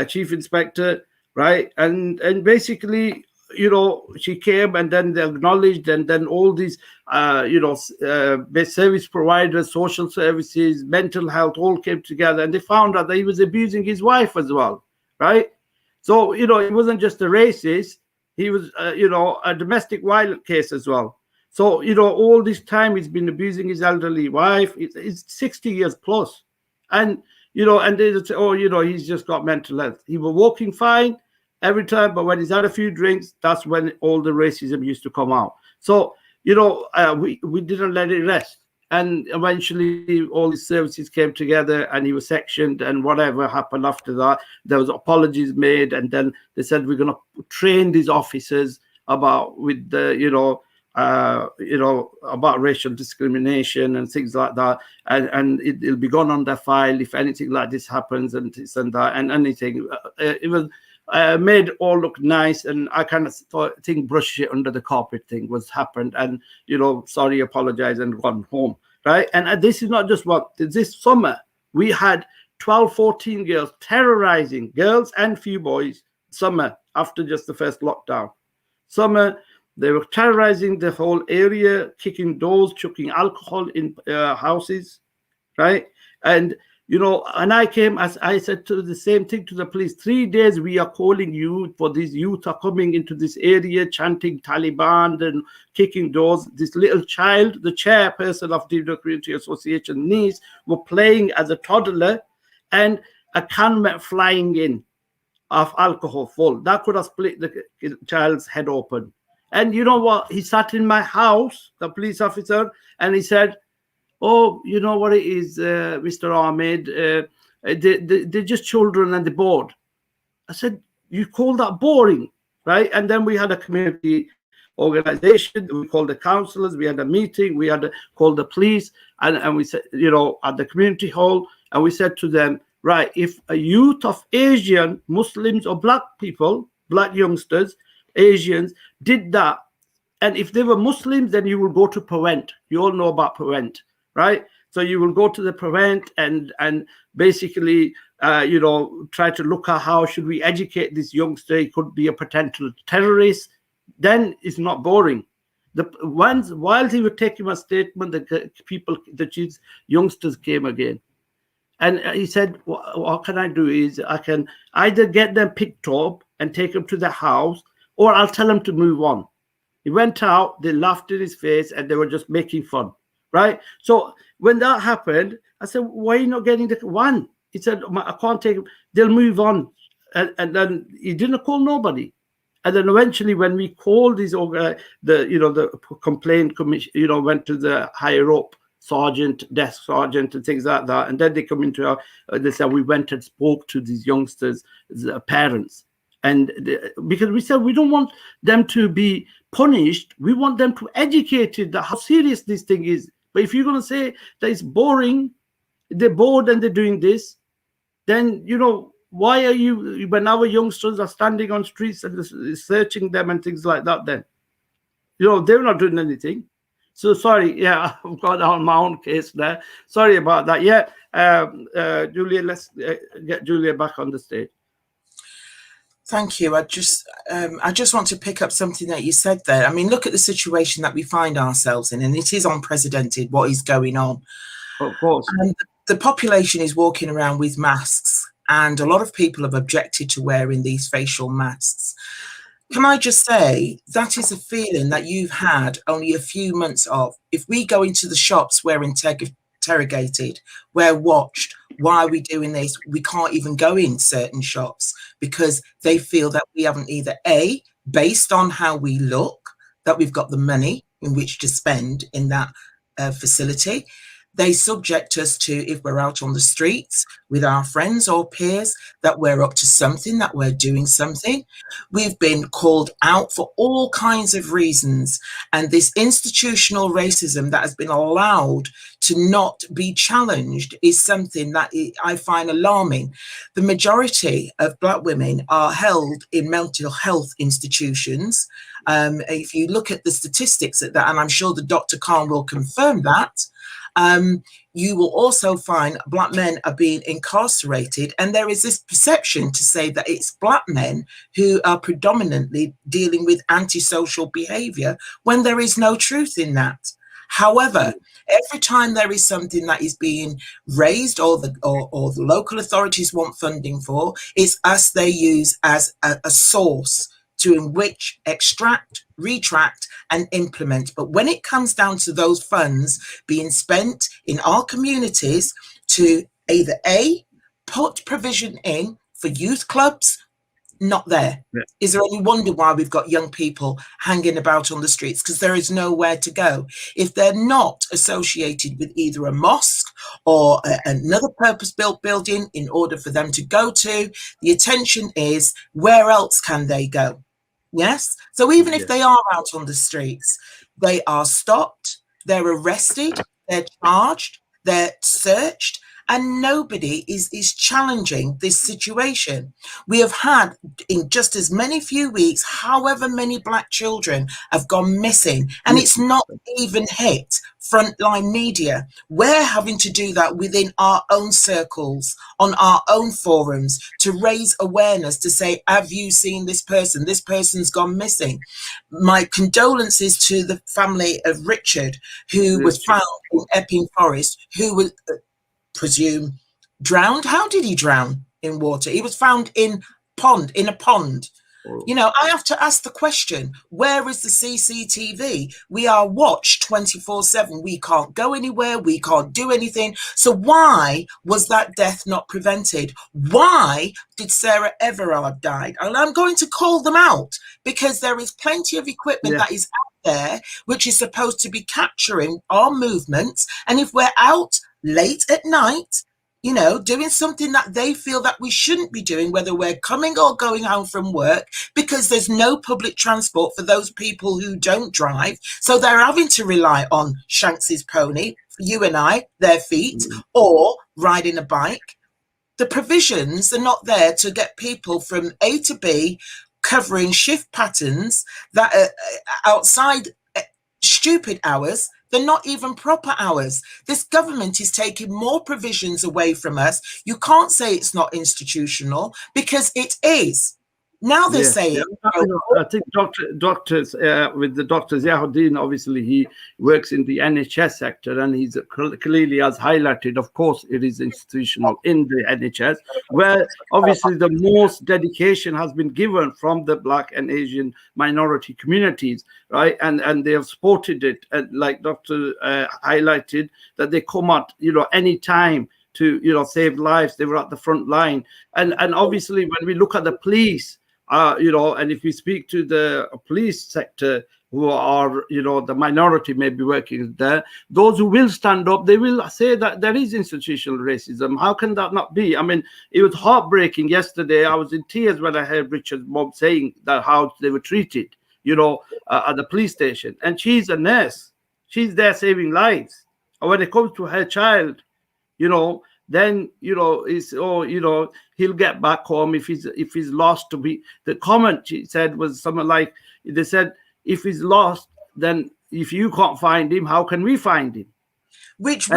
chief inspector, right? And basically, she came, and then they acknowledged, and then all these service providers, social services, mental health, all came together, and they found out that he was abusing his wife as well, right? So it wasn't just a racist, he was a domestic violence case as well. So all this time he's been abusing his elderly wife. It's 60 years plus, and and they say, oh, he's just got mental health. He was walking fine every time, but when he's had a few drinks, that's when all the racism used to come out. So we didn't let it rest, and eventually all these services came together, and he was sectioned, and whatever happened after that, there was apologies made, and then they said, we're going to train these officers about with the you know, about racial discrimination and things like that, and it'll be gone on their file if anything like this happens, and this and that, and anything. It was made all look nice, and I kind of think brush it under the carpet thing was happened, and you know, sorry, apologize, and gone home, right? And this is not just what this summer we had 12, 14 girls terrorizing girls and few boys. Summer after just the first lockdown, summer. They were terrorizing the whole area, kicking doors, chucking alcohol in houses, right? And, you know, and I came, as I said to the same thing to the police, 3 days we are calling you for these youth are coming into this area, chanting Taliban and kicking doors. This little child, the chairperson of the Community Association niece, were playing as a toddler, and a can went flying in of alcohol full. That could have split the child's head open. And you know what? He sat in my house, the police officer, and he said, "Oh, you know what it is, Mr. Ahmed? They're just children and they're bored." I said, "You call that boring, right?" And then we had a community organization. We called the councillors. We had a meeting. We had to call the police, and we said, you know, at the community hall, and we said to them, right, if a youth of Asian, Muslims, or black people, black youngsters, Asians did that, and if they were Muslims, then you will go to Prevent. You all know about Prevent, right? So you will go to the Prevent and basically you know, try to look at how should we educate this youngster. He could be a potential terrorist. Then it's not boring. The ones while he was taking my statement, the youngsters came again. And he said, what can I do is I can either get them picked up and take them to the house, or I'll tell them to move on. He went out, they laughed in his face, and they were just making fun, right? So when that happened, I said, why are you not getting the one? He said, I can't take them. They'll move on. And then he didn't call nobody. And then eventually when we called the complaint commission, you know, went to the higher up, sergeant, desk sergeant, and things like that. And then they come into they said, we went and spoke to these youngsters' parents. And because we said we don't want them to be punished, we want them to educate that how serious this thing is. But if you're going to say that it's boring, they're bored and they're doing this, then, you know, why are you, when our youngsters are standing on streets and searching them and things like that, then, you know, they're not doing anything. So sorry, yeah, I've got on my own case there. Sorry about that. Yeah, Julia, let's get Julia back on the stage. Thank you. I just want to pick up something that you said there. I mean, look at the situation that we find ourselves in, and it is unprecedented what is going on. Of course. And the population is walking around with masks, and a lot of people have objected to wearing these facial masks. Can I just say, that is a feeling that you've had only a few months of. If we go into the shops, we're interrogated, we're watched. Why are we doing this? We can't even go in certain shops because they feel that we haven't either A, based on how we look, that we've got the money in which to spend in that facility. They subject us to, if we're out on the streets with our friends or peers, that we're up to something, that we're doing something. We've been called out for all kinds of reasons. And this institutional racism that has been allowed to not be challenged is something that I find alarming. The majority of Black women are held in mental health institutions. If you look at the statistics at that, and I'm sure the Dr. Khan will confirm that, you will also find Black men are being incarcerated, and there is this perception to say that it's Black men who are predominantly dealing with antisocial behavior when there is no truth in that. However, every time there is something that is being raised or the local authorities want funding for, it's us they use as a source to in which extract, retract, and implement. But when it comes down to those funds being spent in our communities to either A, put provision in for youth clubs, not there. Yeah. Is there any wonder why we've got young people hanging about on the streets? Because there is nowhere to go. If they're not associated with either a mosque or another purpose-built building in order for them to go to, the attention is, where else can they go? Yes. So even if they are out on the streets, they are stopped, they're arrested, they're charged, they're searched, and nobody is challenging this situation. We have had, in just as many few weeks, however many black children have gone missing, and it's not even hit frontline media. We're having to do that within our own circles, on our own forums, to raise awareness, to say, have you seen this person? This person's gone missing. My condolences to the family of Richard, who was found in Epping Forest, who was presume drowned. How did he drown in water? He was found in a pond. You know, I have to ask the question, where is the CCTV? We are watched 24/7. We can't go anywhere. We can't do anything. So why was that death not prevented? Why did Sarah Everard die? And I'm going to call them out, because there is plenty of equipment that is out there which is supposed to be capturing our movements. And if we're out late at night, you know, doing something that they feel that we shouldn't be doing, whether we're coming or going home from work, because there's no public transport for those people who don't drive. So they're having to rely on Shanks's pony, you and I, their feet, or riding a bike. The provisions are not there to get people from A to B, covering shift patterns that are outside stupid hours. They're not even proper hours. This government is taking more provisions away from us. You can't say it's not institutional, because it is. Now they're saying... I think doctors, with the Dr. Ziauddin, obviously he works in the NHS sector, and he's clearly has highlighted, of course, it is institutional in the NHS, where obviously the most dedication has been given from the Black and Asian minority communities, right? And they have supported it. And like Dr. highlighted, that they come out, you know, any time to, you know, save lives. They were at the front line. And obviously when we look at the police, you know, and if we speak to the police sector, who are, you know, the minority may be working there, those who will stand up, they will say that there is institutional racism. How can that not be? I mean, it was heartbreaking yesterday. I was in tears when I heard Richard's mom saying that how they were treated, you know, at the police station. And she's a nurse. She's there saving lives. And when it comes to her child, you know, then, you know, it's, oh, you know, he'll get back home if he's lost. To be, the comment she said was something like, they said, if he's lost, then if you can't find him, how can we find him? Which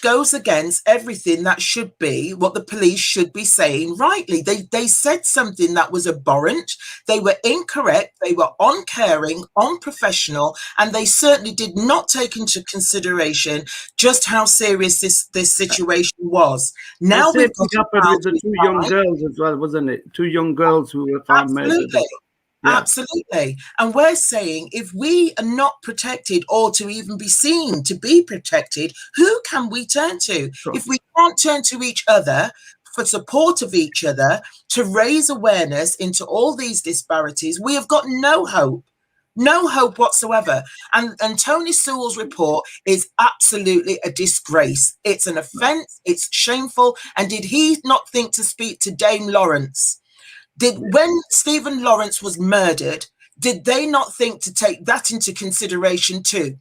goes against everything that should be what the police should be saying rightly. They said something that was abhorrent. They were incorrect. They were uncaring, unprofessional, and they certainly did not take into consideration just how serious this situation was. Now we've got with the two young girls as well, wasn't it? Two young girls who were found murdered. Yeah. Absolutely. And we're saying, if we are not protected, or to even be seen to be protected, who can we turn to? Sure. If we can't turn to each other for support of each other, to raise awareness into all these disparities, we have got no hope. No hope whatsoever. And Tony Sewell's report is absolutely a disgrace. It's an offence. It's shameful. And did he not think to speak to Dame Lawrence? When Stephen Lawrence was murdered, did they not think to take that into consideration too?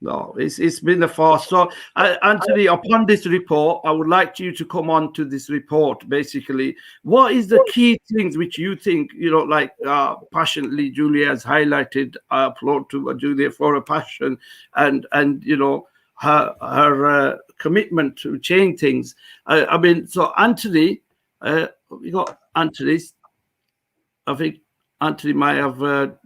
No, it's been a farce. So, Anthony, upon this report, I would like you to come on to this report. Basically, what is the key things which you think, you know, like passionately Julia has highlighted? I applaud to Julia for her passion and you know, her commitment to change things. I mean, so Anthony, we got Anthony. I think Anthony might have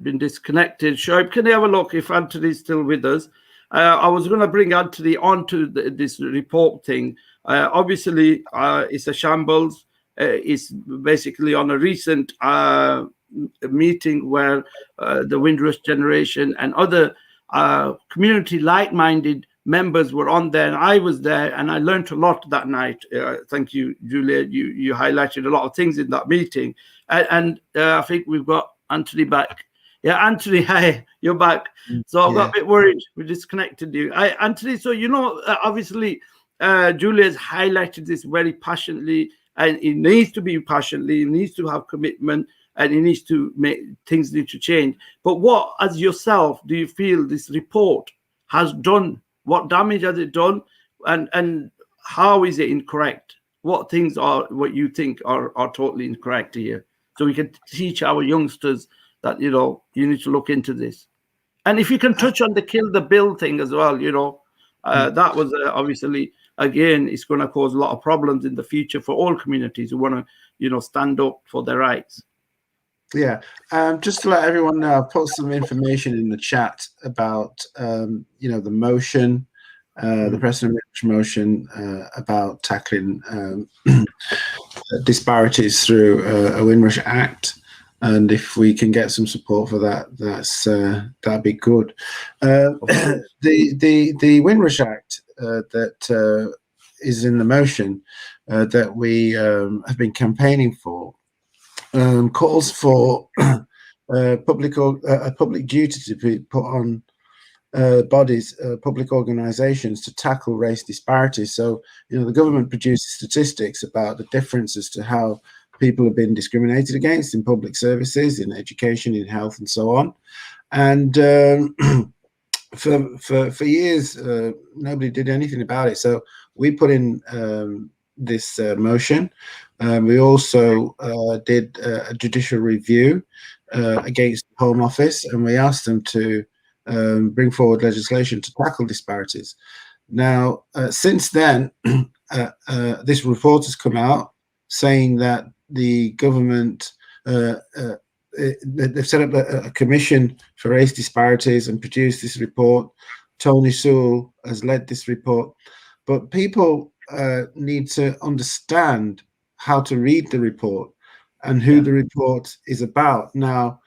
been disconnected. Shoaib, can you have a look if Anthony's still with us? I was going to bring Anthony onto this report thing. Obviously, it's a shambles. It's basically on a recent meeting where the Windrush generation and other community like-minded members were on there, and I was there, and I learned a lot that night. Thank you, Julia. You highlighted a lot of things in that meeting, and I think we've got Anthony back. Yeah, Anthony, hi, you're back. So I got a bit worried we disconnected you. Anthony, so you know, obviously, Julia's highlighted this very passionately, and it needs to be passionately. It needs to have commitment. and it needs to make things need to change. But what, as yourself, do you feel this report has done? What damage has it done, and how is it incorrect? What things are what you think are totally incorrect here, so we can teach our youngsters that you need to look into this. And if you can touch on the kill the bill thing as well, that was obviously, again, it's going to cause a lot of problems in the future for all communities who want to stand up for their rights. Yeah, just to let everyone know, I've put some information in the chat about the motion, the President motion about tackling disparities through a Windrush Act, and if we can get some support for that, that'd be good. The Windrush Act that is in the motion that we have been campaigning for calls for a public duty to be put on bodies, public organizations, to tackle race disparities. So, the government produces statistics about the differences to how people have been discriminated against in public services, in education, in health, and so on. And for years, nobody did anything about it. So we put in this motion. We also did a judicial review against the Home Office, and we asked them to bring forward legislation to tackle disparities. Now, since then, this report has come out saying that the government, they've set up a commission for race disparities and produced this report. Tony Sewell has led this report, but people need to understand how to read the report and who the report is about. Now,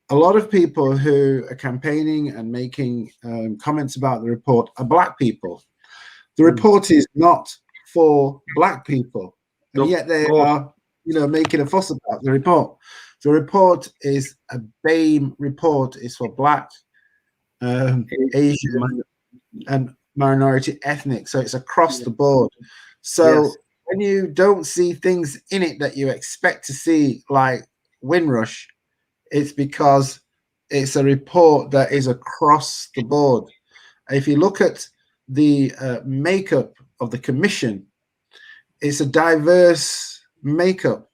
a lot of people who are campaigning and making comments about the report are Black people. The report is not for Black people, and yet they are, making a fuss about the report. The report is a BAME report. It's for Black, Asian, and minority ethnic. So it's across the board. So when you don't see things in it that you expect to see, like Windrush, it's because it's a report that is across the board. If you look at the makeup of the commission, it's a diverse makeup.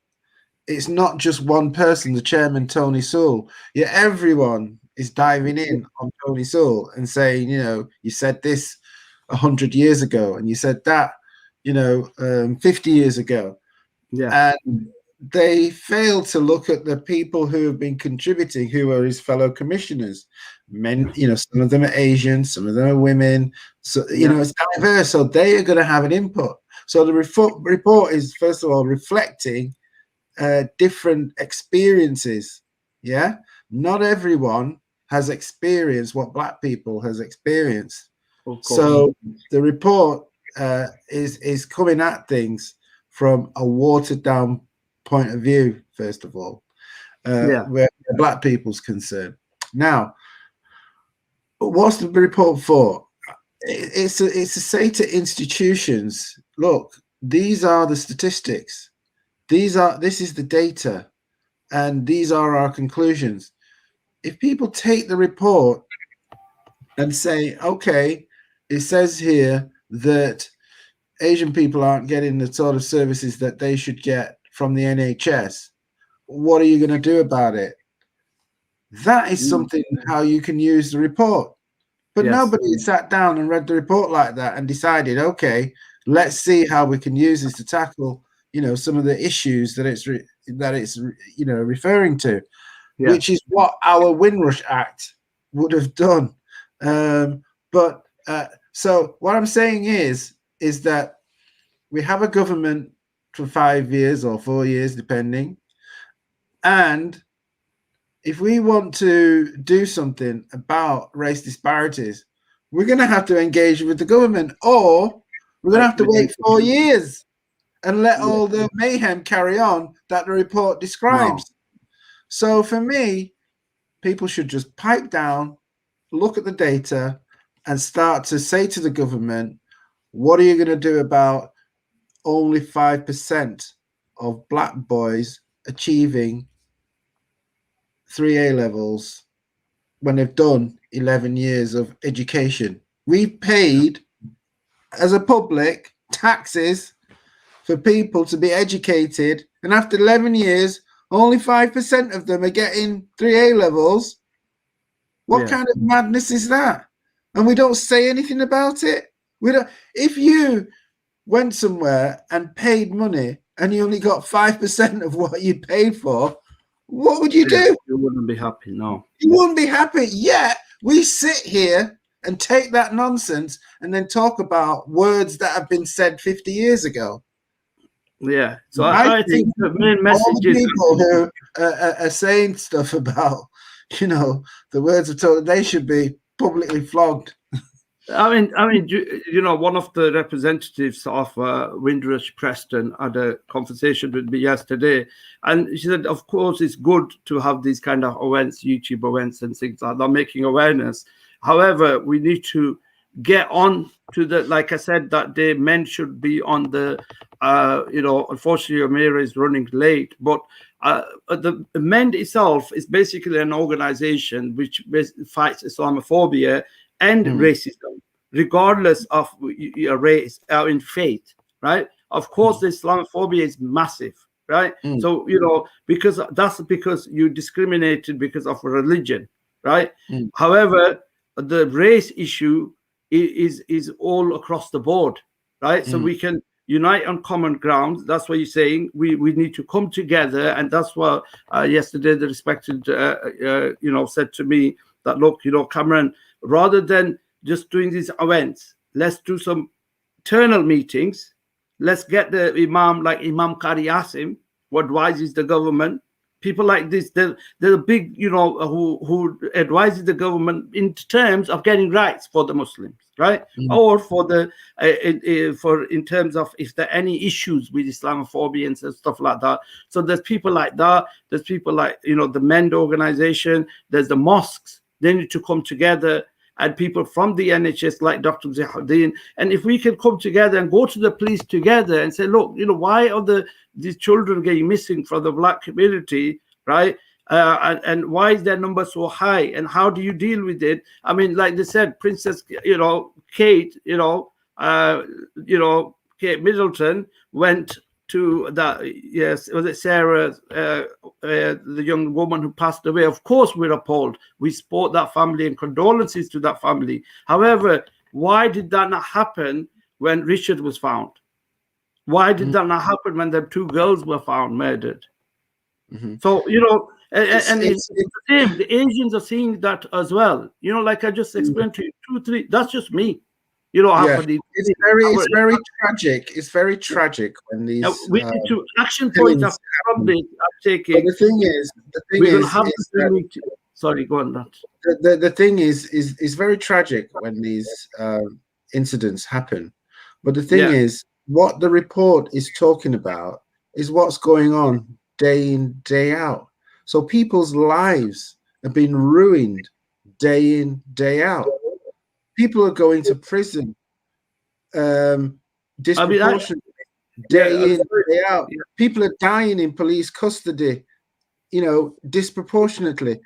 It's not just one person, the chairman, Tony Sewell. Yeah, everyone is diving in on Tony Sewell and saying, you said this 100 years ago, and you said that, 50 years ago. Yeah. And they failed to look at the people who have been contributing, who are his fellow commissioners. Men, some of them are Asian, some of them are women. So, it's diverse. So they are going to have an input. So the report is, first of all, reflecting different experiences. Yeah. Not everyone has experienced what Black people has experienced. So the report is coming at things from a watered down point of view, first of all, where Black people's concerned. Now, what's the report for? It's to say to institutions, look, these are the statistics, this is the data, and these are our conclusions. If people take the report and say, okay, it says here that Asian people aren't getting the sort of services that they should get from the NHS, what are you going to do about it? That is something how you can use the report. But nobody sat down and read the report like that and decided, okay, let's see how we can use this to tackle, some of the issues that it's referring to, which is what our Windrush Act would have done. So what I'm saying is that we have a government for 5 years or 4 years, depending. And if we want to do something about race disparities, we're going to have to engage with the government, or we're going to have to wait 4 years and let all the mayhem carry on that the report describes. Wow. So for me, people should just pipe down, look at the data, and start to say to the government, what are you going to do about only 5% of Black boys achieving 3 A levels when they've done 11 years of education. We've paid, as a public, taxes for people to be educated, and after 11 years, only 5% of them are getting 3 A levels. What kind of madness is that? And we don't say anything about it. We don't. If you went somewhere and paid money and you only got 5% of what you paid for, what would you do? You wouldn't be happy, no. You wouldn't be happy. Yet we sit here and take that nonsense and then talk about words that have been said 50 years ago. Yeah. So I think the main message is people who are saying stuff about, you know, the words of Torah, they should be publicly flogged. I mean, you know, one of the representatives of Windrush Preston had a conversation with me yesterday, and she said, of course, it's good to have these kind of events, YouTube events and things like that, making awareness. However, we need to get on to the, like I said that day, men should be on the, you know, unfortunately, Amira is running late, but the MEND itself is basically an organization which fights Islamophobia and racism, regardless of your race or in faith, right? Of course, the Islamophobia is massive, right? So, you know, because you discriminated because of religion, right? However, the race issue is all across the board, right? So we can unite on common ground. That's what you're saying. We need to come together, and that's what yesterday the respected you know, said to me that, look, you know, Cameron, rather than just doing these events, let's do some internal meetings. Let's get the Imam, like Imam Qari Asim, who advises the government. People like this, they're the big, you know, who advises the government in terms of getting rights for the Muslims, right? Or for the in terms of if there are any issues with Islamophobia and stuff like that. So there's people like that. There's people like, you know, the MEND organization. There's the mosques. They need to come together, and people from the NHS like Dr. Ziauddin. And if we can come together and go to the police together and say, look, you know, why are these children getting missing from the black community, right? And why is their number so high? And how do you deal with it? I mean, like they said, Princess, you know, Kate, you know, Kate Middleton went to that, yes, was it Sarah, the young woman who passed away? Of course, we're appalled. We support that family and condolences to that family. However, why did that not happen when Richard was found? Why did that not happen when the 2 girls were found murdered? So, you know, and it's the same. The Asians are seeing that as well. You know, like I just explained to you, 2, 3, that's just me. You know, it's very tragic. It's very tragic when these we need to action points are probably taking. But the thing is sorry, go on. The thing is very tragic when these incidents happen. But the thing is, what the report is talking about is what's going on day in, day out. So people's lives have been ruined day in, day out. People are going to prison disproportionately, day in, day out. People are dying in police custody, you know, disproportionately.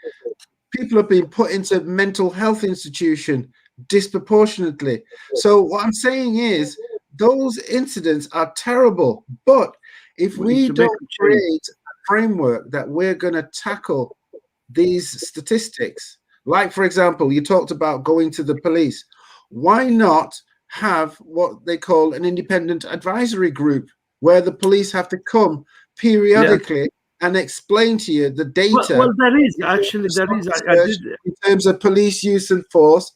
People are being put into mental health institution disproportionately. So what I'm saying is those incidents are terrible, but if we don't create a framework that we're going to tackle these statistics, like, for example, you talked about going to the police. Why not have what they call an independent advisory group where the police have to come periodically and explain to you the data? Well, there is actually, in terms of police use of force,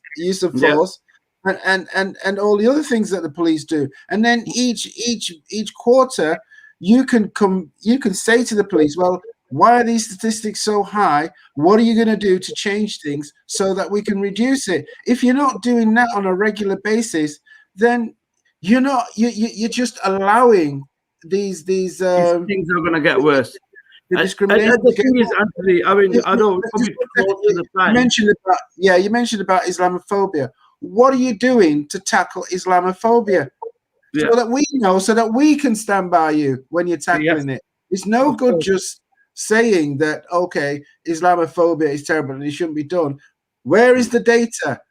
and all the other things that the police do. And then each quarter, you can say to the police, well, why are these statistics so high? What are you going to do to change things so that we can reduce it? If you're not doing that on a regular basis, then you're just allowing these things are going to get worse. The discrimination. And the thing is, Anthony, I mean, I don't you mentioned about Islamophobia. What are you doing to tackle Islamophobia? So that we know, so that we can stand by you when you're tackling it. It's no good just saying that, okay, Islamophobia is terrible and it shouldn't be done. Where is the data?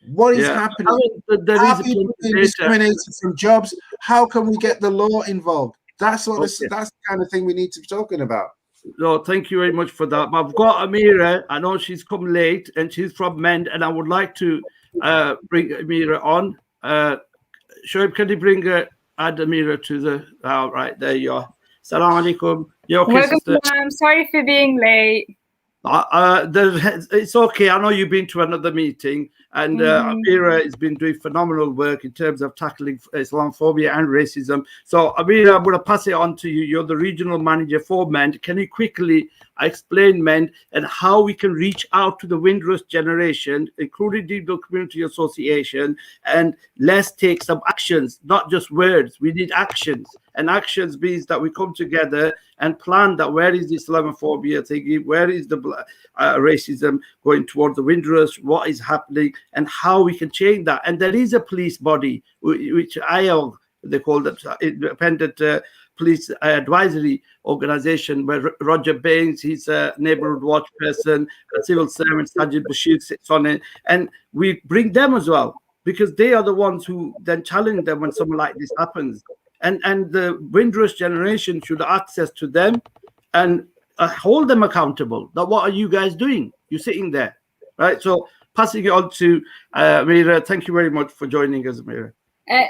What is happening? Are people being discriminated from jobs? How can we get the law involved? That's that's the kind of thing we need to be talking about. No, thank you very much for that. I've got Amira. I know she's come late and she's from Mend, and I would like to bring Amira on. Shoaib, can you add Amira to the... right, there you are. Assalamu alaikum. Welcome, I'm sorry for being late. It's okay. I know you've been to another meeting, and Amira has been doing phenomenal work in terms of tackling Islamophobia and racism. So, Amira, I'm going to pass it on to you. You're the regional manager for MEND. Can you quickly explain MEND and how we can reach out to the Windrush generation, including the Community Association, and let's take some actions, not just words. We need actions. And actions means that we come together and plan that where is the Islamophobia thinking, where is the racism going toward the Windrush, what is happening, and how we can change that. And there is a police body, which IAOG, they call it, Independent Police Advisory Organization, where Roger Baines, he's a neighborhood watch person, a civil servant, Sajid Bashir sits on it, and we bring them as well, because they are the ones who then challenge them when something like this happens. And the Windrush generation should access to them and hold them accountable. That what are you guys doing? You're sitting there, right? So passing it on to Amira. Thank you very much for joining us, Amira.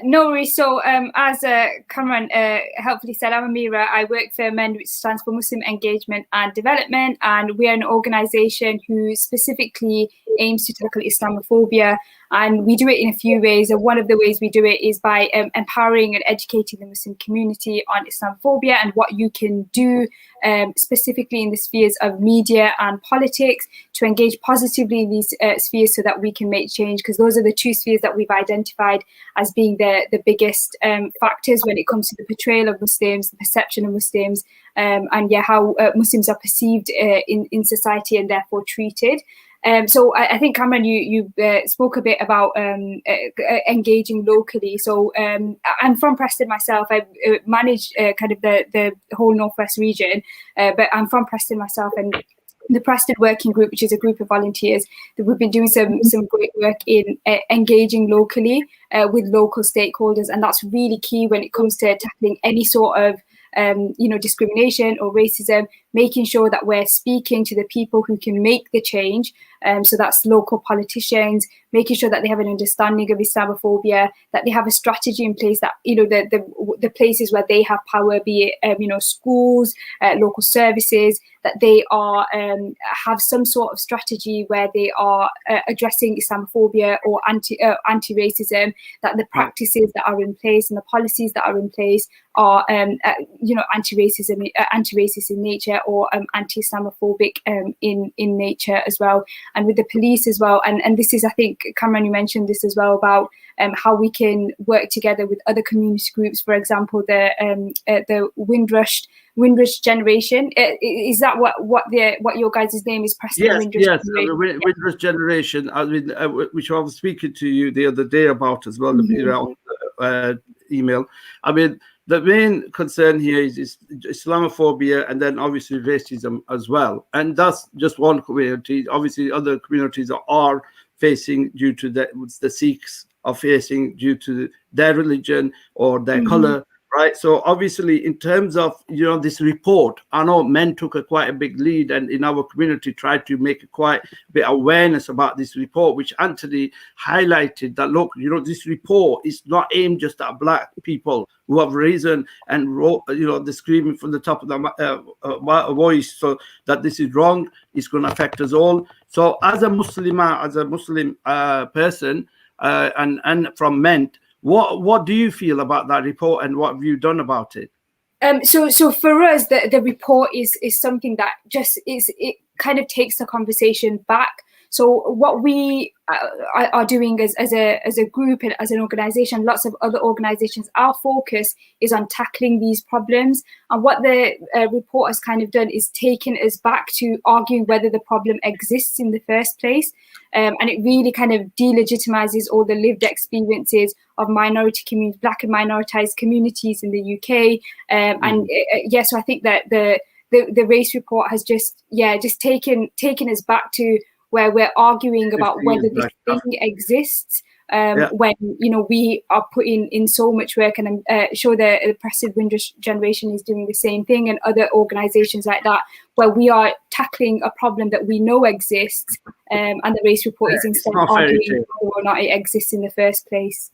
No worries. So as Kamran helpfully said, I'm Amira. I work for MEND, which stands for Muslim Engagement and Development, and we are an organisation who specifically aims to tackle Islamophobia. And we do it in a few ways. And one of the ways we do it is by empowering and educating the Muslim community on Islamophobia and what you can do specifically in the spheres of media and politics to engage positively in these spheres so that we can make change, because those are the two spheres that we've identified as being the biggest factors when it comes to the portrayal of Muslims, the perception of Muslims, and how Muslims are perceived in society and therefore treated. So I think, Kamran, you spoke a bit about engaging locally. So I'm from Preston myself. I manage kind of the whole Northwest region, but I'm from Preston myself, and the Preston Working Group, which is a group of volunteers, that we've been doing some great work in engaging locally with local stakeholders, and that's really key when it comes to tackling any sort of discrimination or racism, making sure that we're speaking to the people who can make the change. So that's local politicians, making sure that they have an understanding of Islamophobia, that they have a strategy in place, that, the places where they have power, be it, schools, local services, that they are have some sort of strategy where they are addressing Islamophobia or anti-racism, that the practices that are in place and the policies that are in place are, anti-racist in nature or anti-Islamophobic in nature as well. And with the police as well. And this is, I think, Kamran, you mentioned this as well, about how we can work together with other community groups. For example, the Windrush generation. Is that what your guys' name is? Preston Windrush generation? The Windrush generation. I mean, which I was speaking to you the other day about as well, on email. I mean, the main concern here is Islamophobia, and then obviously racism as well. And that's just one community. Obviously, other communities are facing due to the Sikhs are facing due to their religion or their color. Right. So obviously, in terms of, this report, I know MEND took quite a big lead, and in our community tried to make quite a bit of awareness about this report, which Anthony highlighted that, look, this report is not aimed just at Black people who have risen and wrote, the screaming from the top of the voice, so that this is wrong. It's going to affect us all. So as a Muslim person, and from MEND, what do you feel about that report, and what have you done about it? So for us, the report is something that just it kind of takes the conversation back. So what we are doing as a group and as an organization, lots of other organizations, our focus is on tackling these problems. And what the report has kind of done is taken us back to arguing whether the problem exists in the first place. And it really kind of delegitimizes all the lived experiences of minority communities, Black and minoritized communities in the UK. So I think that the the race report has just taken us back to where we're arguing about whether this thing exists. When we are putting in so much work, and I'm sure the Oppressive Windrush Generation is doing the same thing, and other organisations like that, where we are tackling a problem that we know exists, and the race report is instead arguing whether or not it exists in the first place.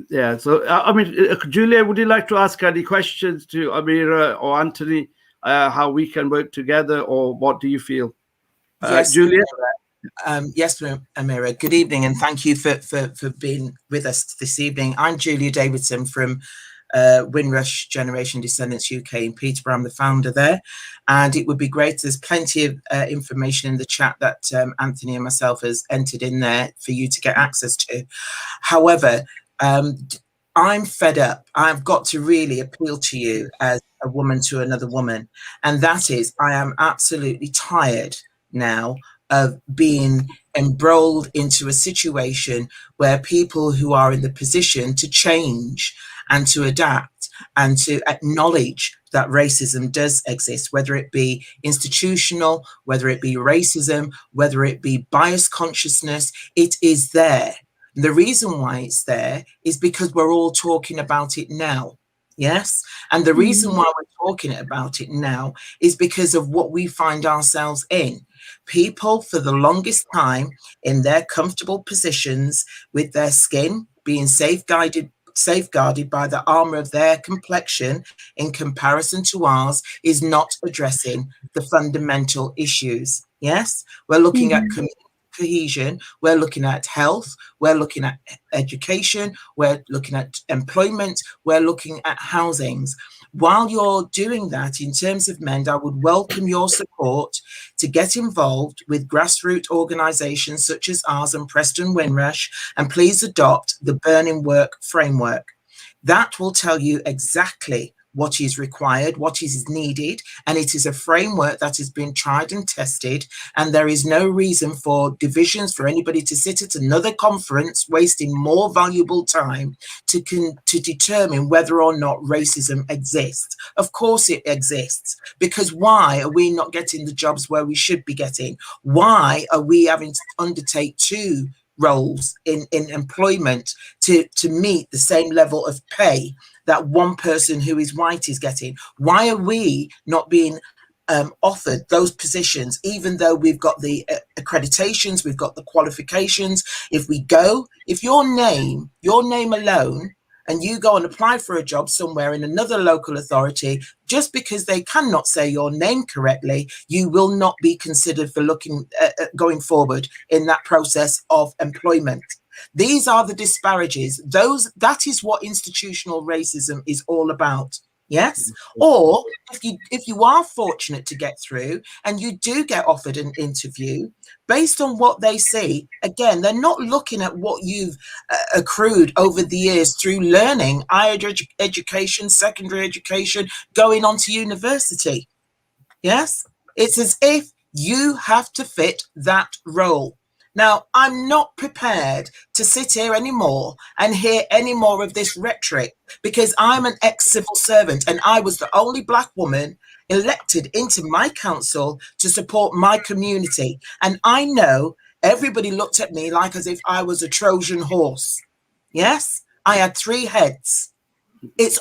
Yeah. So I mean, Julia, would you like to ask any questions to Amira or Anthony? How we can work together, or what do you feel? Yes, Julia? Yes, Amira. Good evening, and thank you for being with us this evening. I'm Julia Davidson from Windrush Generation Descendants UK in Peterborough. I'm the founder there, and it would be great. There's plenty of information in the chat that Anthony and myself has entered in there for you to get access to. However, I'm fed up. I've got to really appeal to you as a woman to another woman, and that is, I am absolutely tired now of being embroiled into a situation where people who are in the position to change and to adapt and to acknowledge that racism does exist, whether it be institutional, whether it be racism, whether it be bias consciousness, it is there. And the reason why it's there is because we're all talking about it now. Yes. And the reason why we're talking about it now is because of what we find ourselves in. People for the longest time in their comfortable positions with their skin being safeguarded by the armor of their complexion in comparison to ours is not addressing the fundamental issues. Yes. We're looking at community cohesion, we're looking at health, we're looking at education, we're looking at employment, we're looking at housings. While you're doing that, in terms of MEND, I would welcome your support to get involved with grassroots organisations such as ours and Preston Windrush, and please adopt the Burning Work framework. That will tell you exactly what is required, what is needed, and it is a framework that has been tried and tested, and there is no reason for divisions, for anybody to sit at another conference wasting more valuable time to determine whether or not racism exists. Of course it exists, because why are we not getting the jobs where we should be getting? Why are we having to undertake two roles in employment to meet the same level of pay that one person who is white is getting? Why are we not being offered those positions, even though we've got the accreditations, we've got the qualifications? If your name alone, and you go and apply for a job somewhere in another local authority, just because they cannot say your name correctly, you will not be considered for going forward in that process of employment. These are the disparities. That is what institutional racism is all about. Yes. Or if you are fortunate to get through and you do get offered an interview, based on what they see, again, they're not looking at what you've accrued over the years through learning, higher education, secondary education, going on to university. Yes. It's as if you have to fit that role. Now, I'm not prepared to sit here anymore and hear any more of this rhetoric, because I'm an ex-civil servant and I was the only Black woman elected into my council to support my community. And I know everybody looked at me like as if I was a Trojan horse. Yes, I had 3 heads. It's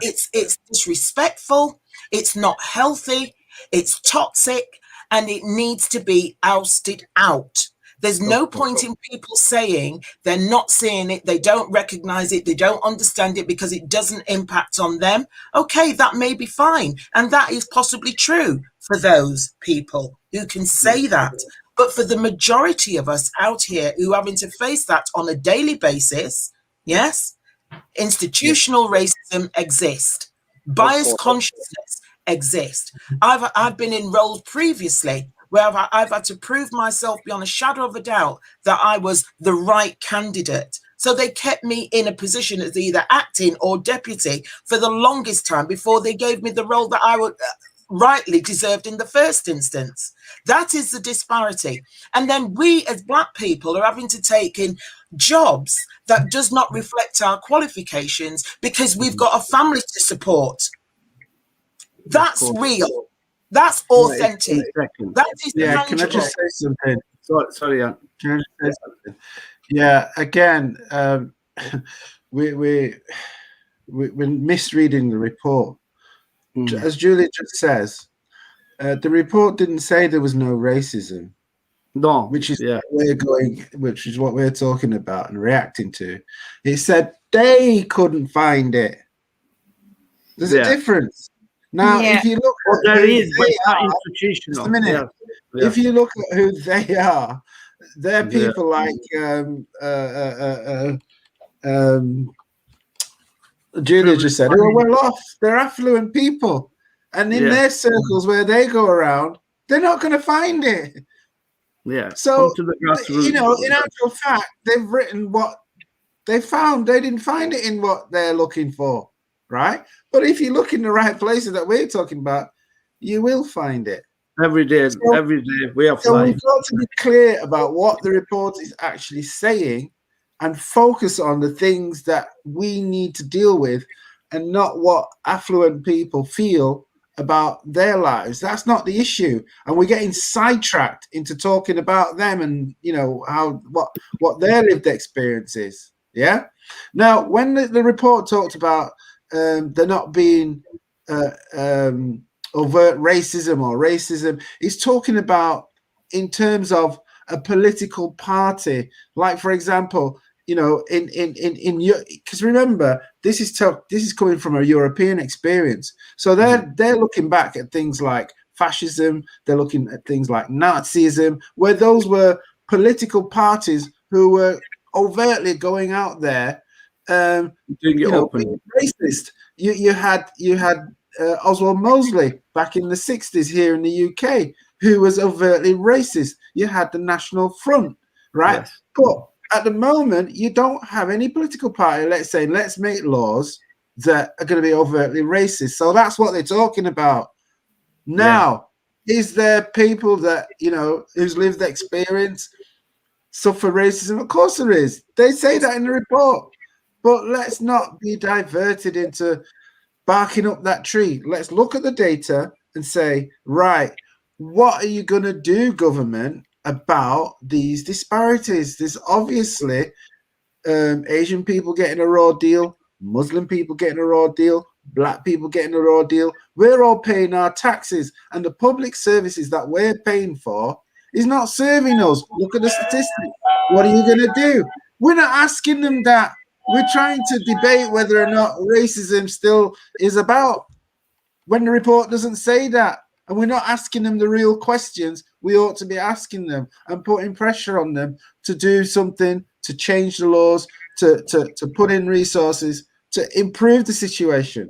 it's disrespectful. It's not healthy. It's toxic, and it needs to be ousted out. There's no point in people saying they're not seeing it, they don't recognize it, they don't understand it because it doesn't impact on them. Okay, that may be fine. And that is possibly true for those people who can say that. But for the majority of us out here who are having to face that on a daily basis, yes, institutional racism exists. Bias consciousness exists. I've been in roles previously where I've had to prove myself beyond a shadow of a doubt that I was the right candidate. So they kept me in a position as either acting or deputy for the longest time before they gave me the role that I would rightly deserved in the first instance. That is the disparity. And then we as Black people are having to take in jobs that does not reflect our qualifications because we've got a family to support. That's real. That's authentic. That is yeah. tangible. Can I just say something? Sorry, Jan. Can I just say something? Yeah. Again, we're misreading the report. As Julia just says, the report didn't say there was no racism. No, which is what we're talking about and reacting to. It said they couldn't find it. There's a difference. Now, if you look at there who is, but they it's not are, institutional. just a minute. Yeah. If you look at who they are, they're people like Julia just said, who are well off. They're affluent people. And in their circles where they go around, they're not going to find it. Yeah. So, to the grassroots. you know, in actual fact, they've written what they found. They didn't find it in what they're looking for, right? But if you look in the right places that we're talking about, you will find it. Every day, we have so we've got to be clear about what the report is actually saying and focus on the things that we need to deal with and not what affluent people feel about their lives. That's not the issue, and we're getting sidetracked into talking about them and you know how what their lived experience is. Yeah. Now, when the report talked about there not being overt racism or racism, it's talking about in terms of a political party, like for example, you know, because remember, this is coming from a European experience. So they're looking back at things like fascism, they're looking at things like Nazism, where those were political parties who were overtly going out there, being racist. You had Oswald Mosley back in the 60s here in the UK, who was overtly racist. You had the National Front, right? Yes. But at the moment, you don't have any political party, let's say, let's make laws that are going to be overtly racist. So that's what they're talking about. Now, is there people that, you know, whose lived experience suffer racism? Of course there is. They say that in the report. But let's not be diverted into barking up that tree. Let's look at the data and say, right, what are you going to do, government, about these disparities? There's obviously Asian people getting a raw deal, Muslim people getting a raw deal, Black people getting a raw deal. We're all paying our taxes, and the public services that we're paying for is not serving us. Look at the statistics. What are you going to do? We're not asking them that. We're trying to debate whether or not racism still is about, when the report doesn't say that. And we're not asking them the real questions we ought to be asking them and putting pressure on them to do something, to change the laws, to put in resources, to improve the situation.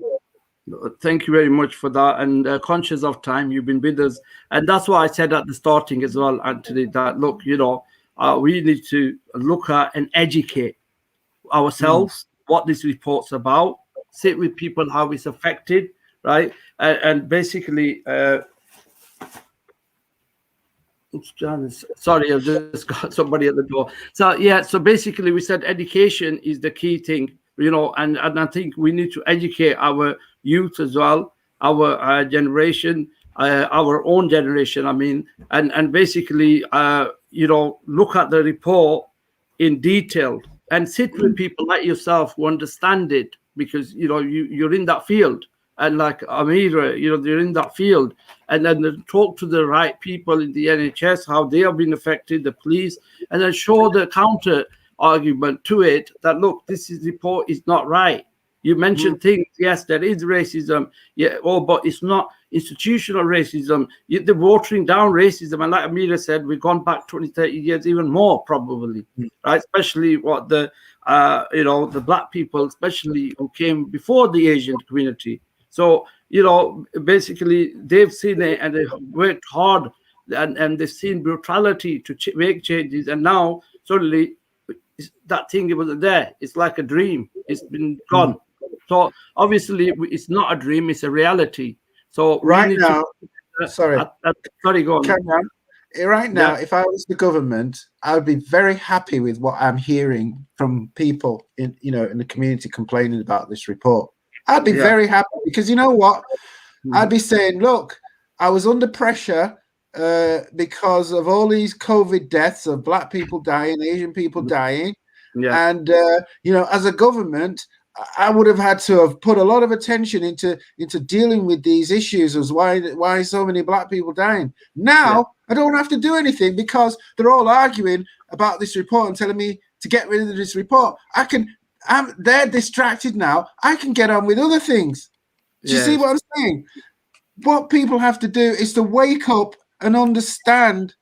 Thank you very much for that. And conscious of time, you've been with us. And that's why I said at the starting as well, Anthony, that, look, you know, we need to look at and educate ourselves what this report's about, sit with people, how it's affected, right? And basically, sorry, I've just got somebody at the door. So yeah, so basically we said education is the key thing, you know, and I think we need to educate our youth as well, our generation, our own generation, I mean, and basically, you know, look at the report in detail and sit with people like yourself who understand it, because, you know, you're in that field. And like Amira, you know, they're in that field, and then talk to the right people in the NHS, how they have been affected, the police, and then show the counter argument to it that, look, this report is not right. You mentioned things, yes, there is racism, yeah, but it's not institutional racism. They're watering down racism, and like Amira said, we've gone back 20, 30 years, even more probably, right? Especially what the, you know, the Black people, especially who came before the Asian community. So, you know, basically they've seen it and they've worked hard, and they've seen brutality to make changes. And now suddenly that thing, it wasn't there. It's like a dream. It's been gone. So obviously it's not a dream, it's a reality. So right now, sorry, go on. Right now, if I was the government, I would be very happy with what I'm hearing from people in, you know, in the community complaining about this report. I'd be very happy, because you know what? I'd be saying, look, I was under pressure because of all these COVID deaths of Black people dying, Asian people dying. Yeah. And, as a government, I would have had to have put a lot of attention into dealing with these issues as why so many Black people dying. Now, I don't have to do anything because they're all arguing about this report and telling me to get rid of this report. They're distracted now. I can get on with other things. Do you see what I'm saying? What people have to do is to wake up and understand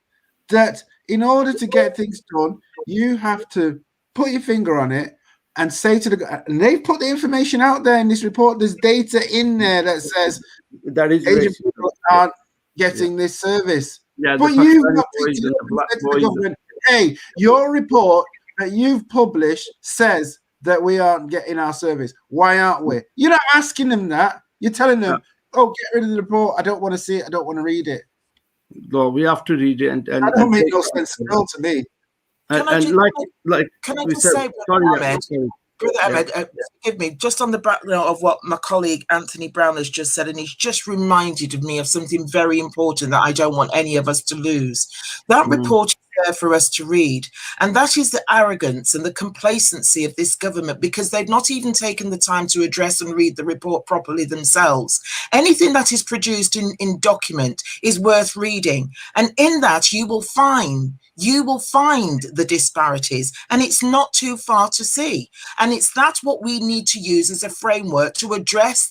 that in order to get things done, you have to put your finger on it and say to and they've put the information out there in this report. There's data in there that says that is Asian people aren't getting this service. Yeah, but you've not picked it up and said to the government, hey, your report that you've published says that we aren't getting our service. Why aren't we? You're not asking them that. You're telling them, oh, get rid of the report. I don't want to see it. I don't want to read it. No, we have to read it. And that don't make no sense at all to me. Can I just say, Brother Ahmed, forgive me, just on the background of what my colleague Anthony Brown has just said, and he's just reminded me of something very important that I don't want any of us to lose. That report is there for us to read, and that is the arrogance and the complacency of this government, because they've not even taken the time to address and read the report properly themselves. Anything that is produced in document is worth reading, and in that you will find the disparities, and it's not too far to see. And that's what we need to use as a framework to address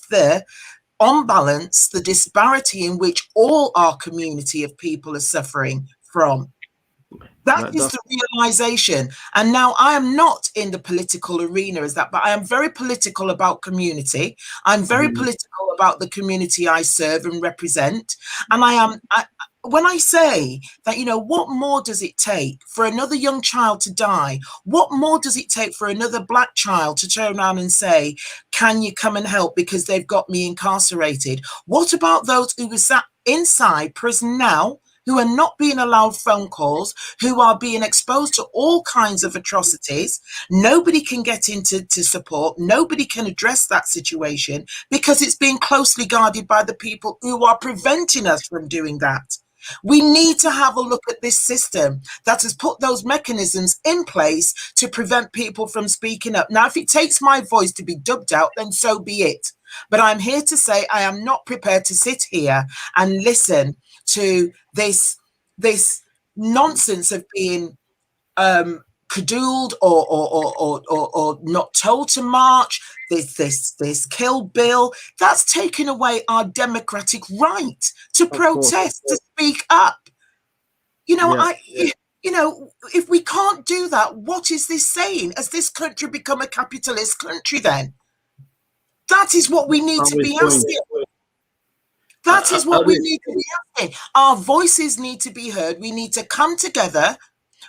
on balance, the disparity in which all our community of people are suffering from. That is the realization. And now I am not in the political arena but I am very political about community. I'm very political about the community I serve and represent. And when I say that, what more does it take for another young child to die? What more does it take for another Black child to turn around and say, can you come and help because they've got me incarcerated? What about those who are sat inside prison now, who are not being allowed phone calls, who are being exposed to all kinds of atrocities? Nobody can get into support. Nobody can address that situation because it's being closely guarded by the people who are preventing us from doing that. We need to have a look at this system that has put those mechanisms in place to prevent people from speaking up. Now, if it takes my voice to be dubbed out, then so be it. But I'm here to say I am not prepared to sit here and listen to this nonsense of being cajoled or not told to march, this kill bill. That's taken away our democratic right to protest, to speak up. If we can't do that, what is this saying? Has this country become a capitalist country then? That is what we need to be asking. That is what we need to be asking. Our voices need to be heard. We need to come together.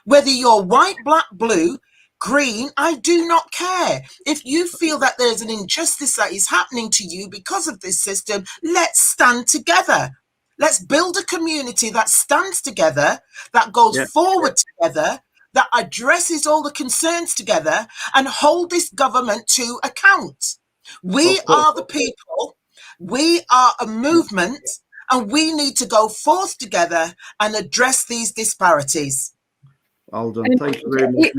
Whether you're white, black, blue, green, I do not care. If you feel that there's an injustice that is happening to you because of this system, let's stand together. Let's build a community that stands together, that goes forward together, that addresses all the concerns together, and hold this government to account. We are the people. We are a movement, and we need to go forth together and address these disparities. Well done. Thank you very much.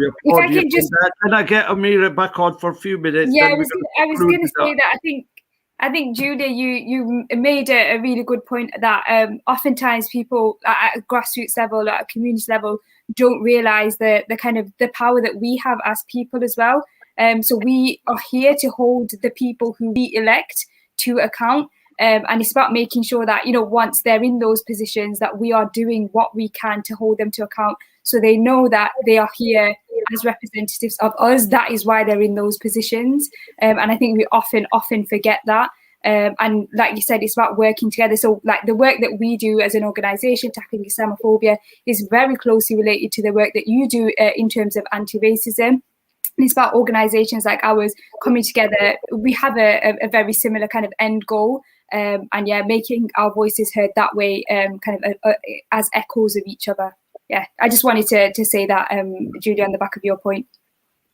Can I get Amira back on for a few minutes? Yeah, I was going to say that I think Julia, you made a really good point that oftentimes people at a grassroots level, at a community level, don't realise the kind of the power that we have as people as well. So we are here to hold the people who we elect to account. And it's about making sure that, once they're in those positions, that we are doing what we can to hold them to account, so they know that they are here as representatives of us. That is why they're in those positions. And I think we often forget that. And like you said, it's about working together. So like the work that we do as an organisation tackling Islamophobia is very closely related to the work that you do in terms of anti-racism. It's about organisations like ours coming together. We have a very similar kind of end goal. Making our voices heard that way, as echoes of each other. Yeah, I just wanted to say that, Julia, on the back of your point.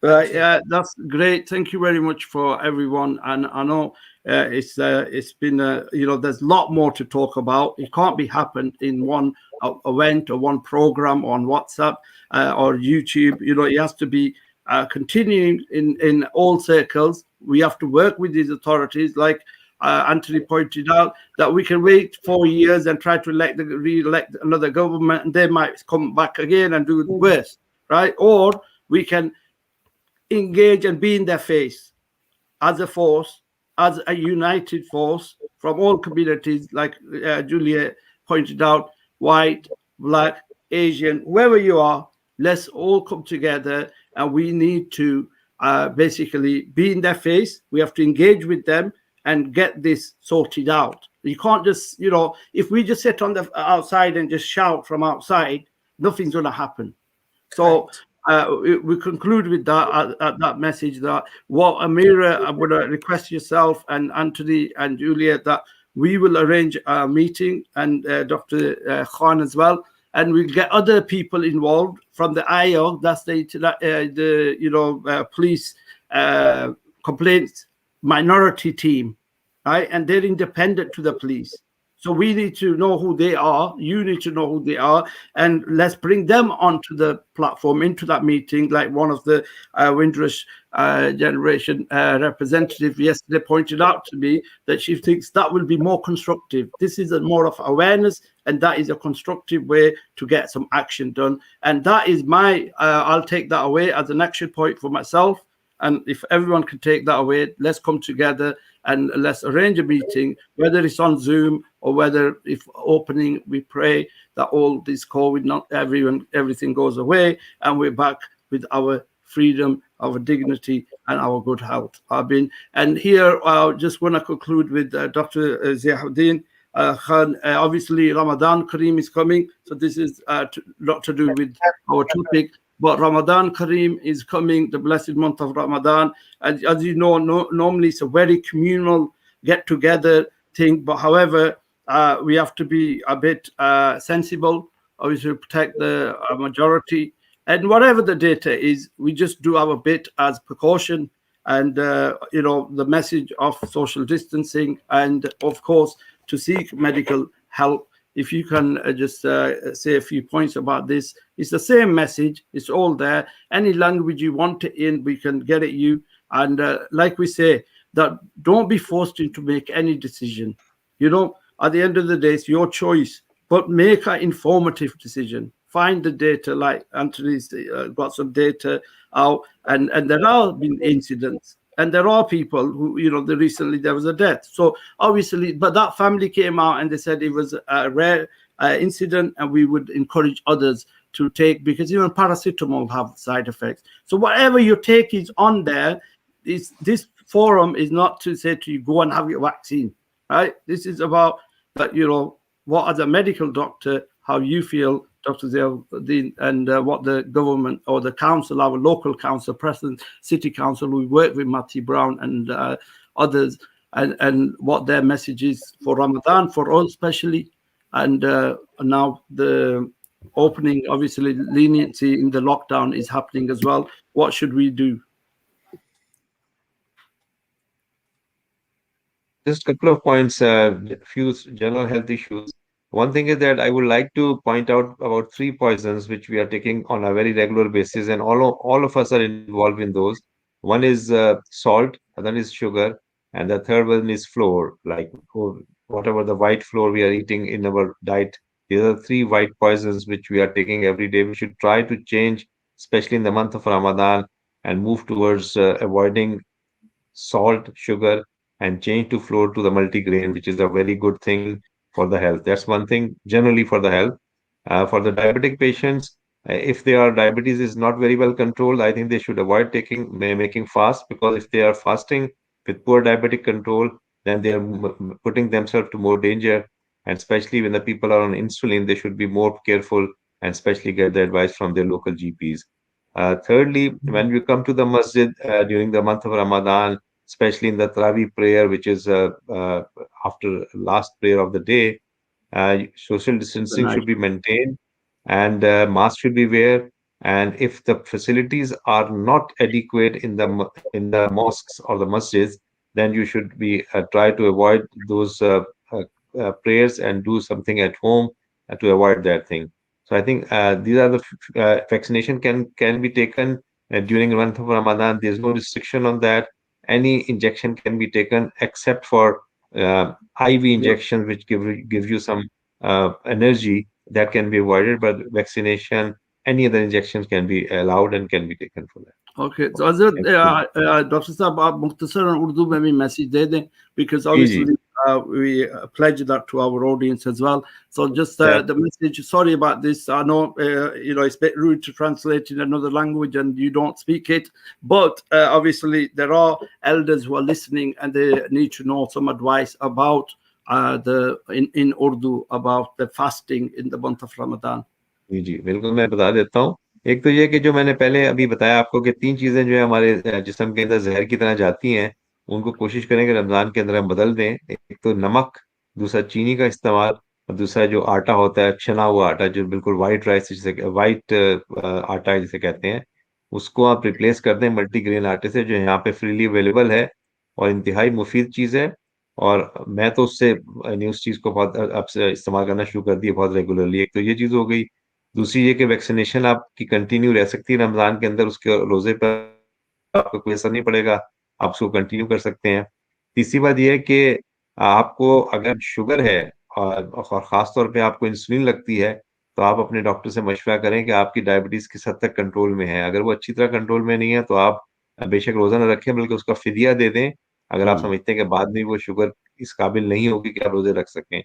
Yeah, that's great. Thank you very much for everyone. And I know it's been there's a lot more to talk about. It can't be happened in one event or one program on WhatsApp or YouTube. It has to be continuing in all circles. We have to work with these authorities, like Anthony pointed out, that we can wait 4 years and try to re-elect another government, and they might come back again and do it worse, right? Or we can engage and be in their face as a force, as a united force from all communities, like Julia pointed out, white, black, Asian, whoever you are. Let's all come together, and we need to basically be in their face. We have to engage with them and get this sorted out. You can't just, if we just sit on the outside and just shout from outside, nothing's going to happen. So we conclude with that message, that what Amira, I would request yourself and Anthony and Julia that we will arrange a meeting, and Dr. Khan as well, and we'll get other people involved from the IO, that's the police complaints minority team, right? And they're independent to the police. So we need to know who they are. You need to know who they are, and let's bring them onto the platform, into that meeting. Like one of the Windrush generation representative yesterday pointed out to me that she thinks that will be more constructive. This is more of awareness, and that is a constructive way to get some action done. And that is I'll take that away as an action point for myself. And if everyone can take that away, let's come together and let's arrange a meeting, whether it's on Zoom or whether if opening, we pray that all this COVID, not everything goes away, and we're back with our freedom, our dignity, and our good health. And here I just want to conclude with Dr. Ziauddin Khan. Obviously, Ramadan Kareem is coming, so this is not to do with our topic. But Ramadan Kareem is coming, the blessed month of Ramadan. And as you know, normally it's a very communal get-together thing. But however, we have to be a bit sensible, obviously protect the majority. And whatever the data is, we just do our bit as precaution. And, the message of social distancing and, of course, to seek medical help. If you can just say a few points about this, it's the same message. It's all there. Any language you want it in, we can get it you. And like we say, that don't be forced into make any decision. At the end of the day, it's your choice, but make an informative decision. Find the data, like Anthony's got some data out, and there have been incidents. And there are people who, recently there was a death. So obviously, but that family came out and they said it was a rare incident, and we would encourage others to take, because even paracetamol have side effects. So whatever you take is on there. This forum is not to say to you, go and have your vaccine, right? This is about that, what as a medical doctor, how you feel, Dr. Ziauddin, and what the government or the council, our local council, Preston City Council, we work with Matthew Brown and others, and what their message is for Ramadan, for us especially. And now the opening, obviously, leniency in the lockdown is happening as well. What should we do? Just a couple of points, few general health issues. One thing is that I would like to point out about 3 poisons which we are taking on a very regular basis, and all of us are involved in those. One is salt, another is sugar, and the third one is flour, like whatever the white flour we are eating in our diet. These are 3 white poisons which we are taking every day. We should try to change, especially in the month of Ramadan, and move towards avoiding salt, sugar, and change to flour to the multigrain, which is a very good thing for the health. That's one thing generally for the health. For the diabetic patients, if their diabetes is not very well controlled, I think they should avoid making fast, because if they are fasting with poor diabetic control, then they are putting themselves to more danger. And especially when the people are on insulin, they should be more careful and especially get the advice from their local GPs. Thirdly, when we come to the masjid during the month of Ramadan, especially in the Tarawih prayer, which is after last prayer of the day, social distancing should be maintained, and mask should be wear. And if the facilities are not adequate in the mosques or the masjids, then you should be try to avoid those prayers and do something at home to avoid that thing. So I think these are the vaccination can be taken during the month of Ramadan. There's no restriction on that. Any injection can be taken except for IV injections, which give you some energy, that can be avoided. But vaccination, any other injections can be allowed and can be taken for that. Okay, so Hazrat, Dr. Saab, आप मुख्तसरन उर्दू में भी message दे दें, because obviously we pledge that to our audience as well. So just the message, sorry about this, I know it's a bit rude to translate in another language and you don't speak it, but obviously there are elders who are listening and they need to know some advice about in Urdu about the fasting in the month of Ramadan. जी बिल्कुल, मैं बता देता हूँ। एक तो ये कि जो मैंने पहले अभी बताया आपको कि 3 चीजें जो है हमारे जिस्म के अंदर जहर की तरह जाती हैं, उनको कोशिश करें कि रमजान के अंदर हम बदल दें। एक तो नमक, दूसरा चीनी का इस्तेमाल, और दूसरा जो आटा होता है, छना हुआ आटा, जो बिल्कुल वाइट राइस जिसे वाइट आटा जिसे कहते हैं, उसको आप रिप्लेस कर दें मल्टीग्रेन आटे से, जो यहाँ पे फ्रीली अवेलेबल है और इंतहाई मुफीद चीज़ है। और मैं तो उससे उस चीज़ को बहुत अब से इस्तेमाल करना शुरू कर दिया बहुत रेगुलरली। एक तो ये चीज़ हो गई। दूसरी ये कि वैक्सीनेशन आपकी कंटिन्यू रह सकती है रमज़ान के अंदर, उसके रोज़े पर आपको कोई असर नहीं पड़ेगा, आप उसको कंटिन्यू कर सकते हैं। तीसरी बात ये है कि आपको अगर शुगर है और ख़ास तौर पे आपको इंसुलिन लगती है, तो आप अपने डॉक्टर से मशवरा करें कि आपकी डायबिटीज़ किस हद तक कंट्रोल में है। अगर वो अच्छी तरह कंट्रोल में नहीं है, तो आप बेशक रोज़ा ना रखें, बल्कि उसका फ़िदिया दे दें, अगर आप समझते हैं कि बाद में वो शुगर इस काबिल नहीं होगी कि आप रोज़े रख सकें।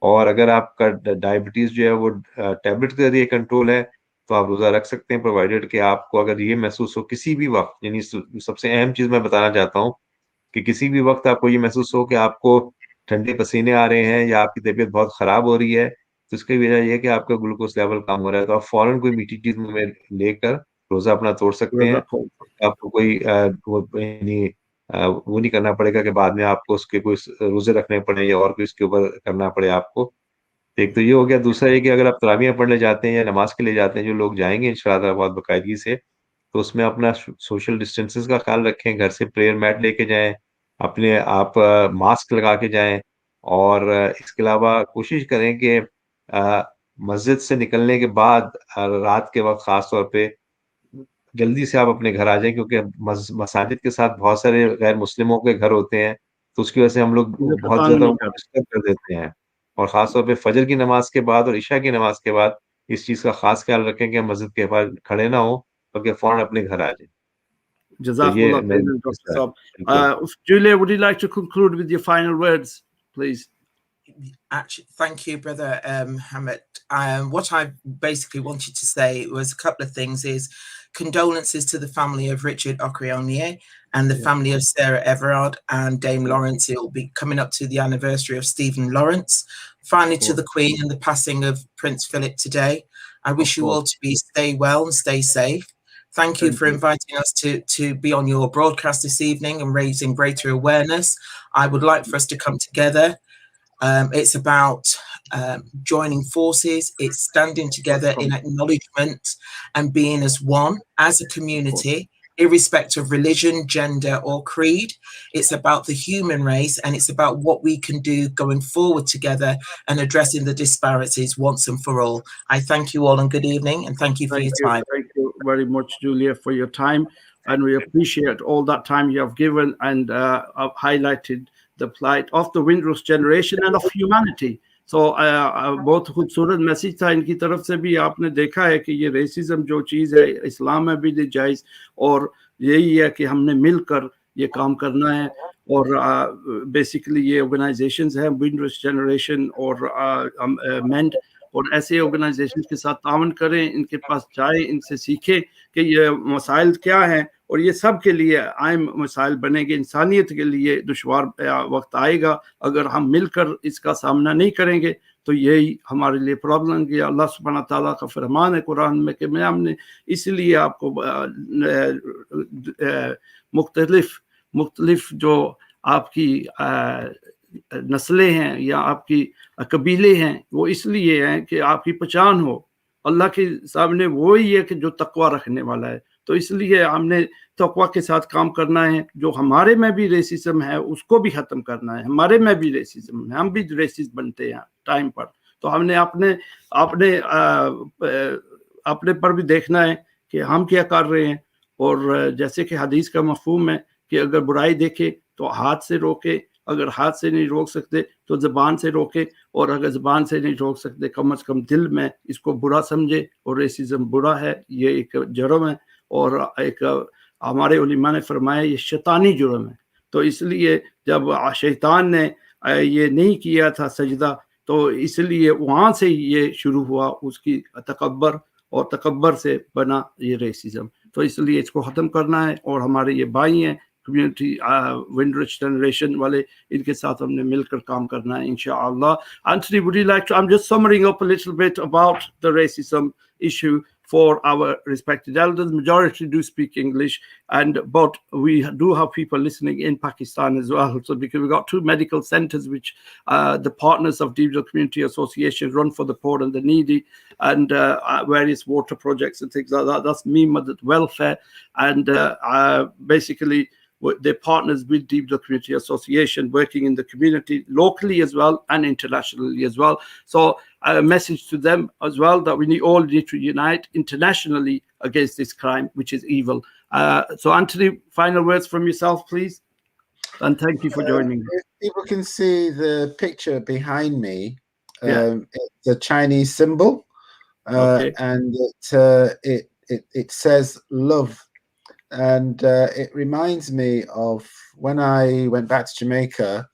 और अगर आपका डायबिटीज़ जो है वो टैबलेट के ज़रिए कंट्रोल है, तो आप रोज़ा रख सकते हैं, प्रोवाइडेड कि आपको अगर ये महसूस हो किसी भी वक़्त, यानी सबसे अहम चीज़ मैं बताना चाहता हूँ कि किसी भी वक़्त आपको ये महसूस हो कि आपको ठंडे पसीने आ रहे हैं या आपकी तबीयत बहुत ख़राब हो रही है, तो इसकी वजह ये है कि आपका ग्लूकोज़ लेवल कम हो रहा है, तो आप फ़ौरन कोई मीठी चीज़ मुँह में लेकर रोज़ा अपना तोड़ सकते हैं। आपको कोई वो नहीं करना पड़ेगा कि बाद में आपको उसके कोई रोज़े रखने पड़े या और कोई इसके ऊपर करना पड़े आपको। एक तो ये हो गया। दूसरा ये कि अगर आप तरावियाँ पढ़ने जाते हैं या नमाज़ के लिए जाते हैं, जो लोग जाएँगे इंशाअल्लाह बहुत बाकायदगी से, तो उसमें अपना सोशल डिस्टेंसेस का ख्याल रखें, घर से प्रेयर मैट लेके जाएँ, अपने आप मास्क लगा के जाएँ, और इसके अलावा कोशिश करें कि मस्जिद से निकलने के बाद रात के वक़्त ख़ास तौर पे जल्दी से आप अपने घर आ जाएँ, क्योंकि मसाजिद के साथ बहुत सारे गैर मुस्लिमों के घर होते हैं, तो उसकी वजह से हम लोग बहुत ज़्यादा डिस्टर्ब कर देते हैं। और ख़ास तौर पे फजर की नमाज़ के बाद और इशा की नमाज़ के बाद इस चीज़ का ख़ास ख्याल रखें कि हम मस्जिद के बाहर खड़े ना हों, बल्कि फ़ौरन अपने घर आ जाएँ। Jazakumullah khairan, Dr. Saab. Julia, would you like to conclude with your final words, please? Actually, thank you, Brother Hamid. What I basically wanted to say was a couple of things. Is condolences to the family of Richard Okrionye and the family of Sarah Everard and Dame Lawrence. It will be coming up to the anniversary of Stephen Lawrence. Finally, to the Queen and the passing of Prince Philip today. I wish you all to stay well and stay safe. Thank you for inviting us to be on your broadcast this evening and raising greater awareness. I would like for us to come together. It's about joining forces. It's standing together in acknowledgement and being as one, as a community, irrespective of religion, gender, or creed. It's about the human race, and it's about what we can do going forward together and addressing the disparities once and for all. I thank you all and good evening, and thank you for your time. Thank you very much, Julia, for your time, and we appreciate all that time you have given and have highlighted the plight of the Windrush generation and of humanity. So बहुत खूबसूरत message था इनकी तरफ से भी। आपने देखा है कि ये रेसिज्म जो चीज़ है इस्लाम में भी जायज़, और यही है कि हमने मिलकर ये काम करना है। और बेसिकली ये ऑर्गेनाइजेशंस हैं, विंडरुश जनरेशन और मेंट, और ऐसे ऑर्गेनाइजेशन के साथ तावन करें, इनके पास जाए, इनसे सीखें कि ये मसाइल क्या हैं, और ये सब के लिए आम मसाइल बनेंगे। इंसानियत के लिए दुश्वार वक्त आएगा अगर हम मिलकर इसका सामना नहीं करेंगे, तो यही हमारे लिए प्रॉब्लम है। अल्लाह सुब्हान ताला का फरमान है कुरान में कि मैं हमने इसलिए आपको मुख्तलिफ जो आपकी नस्लें हैं या आपकी कबीले हैं, वो इसलिए हैं कि आपकी पहचान हो, अल्लाह के सामने वो ही है कि जो तकवा रखने वाला है। तो इसलिए हमने तकवा के साथ काम करना है। जो हमारे में भी रेसिज्म है उसको भी ख़त्म करना है। हमारे में भी रेसिज्म है, हम भी रेसिस्ट बनते हैं टाइम पर। तो हमने अपने पर भी देखना है कि हम क्या कर रहे हैं। और जैसे कि हदीस का मफहूम है कि अगर बुराई देखे तो हाथ से रोके, अगर हाथ से नहीं रोक सकते तो ज़बान से रोके, और अगर ज़बान से नहीं रोक सकते कम से कम दिल में इसको बुरा समझे। और रेसिज्म बुरा है, ये एक जुर्म है, और एक हमारे उलिमा ने फरमाया ये शैतानी जुर्म है। तो इसलिए जब शैतान ने ये नहीं किया था सजदा, तो इसलिए वहाँ से ये शुरू हुआ उसकी तकब्बर, और तकब्बर से बना ये रेसिज्म। तो इसलिए इसको ख़त्म करना है। और हमारे ये भाई हैं कम्युनिटी विंडरिच जनरेशन वाले, इनके साथ हमने मिलकर काम करना है इंशाअल्लाह। Anthony, would you like to, I'm just summing up a little bit about the racism issue for our respected elders. Majority do speak English, but we do have people listening in Pakistan as well. So because we've got 2 medical centers which the partners of Deepdale Community Association run for the poor and the needy, and various water projects and things like that. That's Me Madad Welfare, and basically they're partners with Deepdale Community Association, working in the community locally as well and internationally as well. So a message to them as well that we all need to unite internationally against this crime, which is evil. So Anthony, final words from yourself, please. And thank you for joining. If people can see the picture behind me, it's a Chinese symbol, and it says love. And it reminds me of when I went back to Jamaica,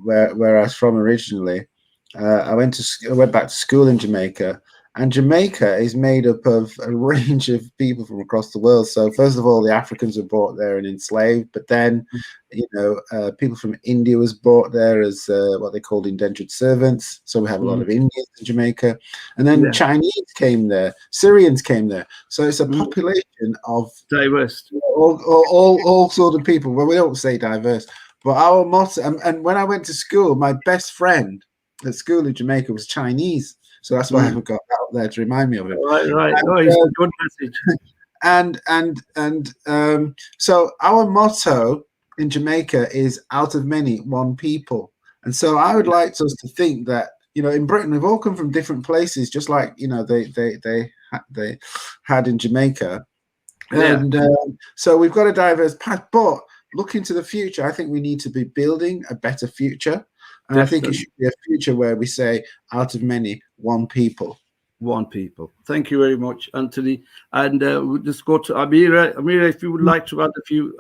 where I was from originally. I went back to school in Jamaica, and Jamaica is made up of a range of people from across the world. So first of all, the Africans were brought there and enslaved, but then, people from India was brought there as what they called indentured servants. So we have a lot of Indians in Jamaica, and then Chinese came there, Syrians came there. So it's a population of diverse, all sort of people. Well, we don't say diverse, but our motto. And when I went to school, my best friend at school in Jamaica was Chinese. So that's why I haven't got that up there to remind me of it. Right. It's a good message. So our motto in Jamaica is "Out of many, one people." And so I would like us to think that, in Britain, we've all come from different places, just like they had in Jamaica. And so we've got a diverse path. But looking to the future, I think we need to be building a better future. And I think it should be a future where we say, out of many, one people. One people. Thank you very much, Anthony. And we'll just go to Amira. Amira, if you would like to add a few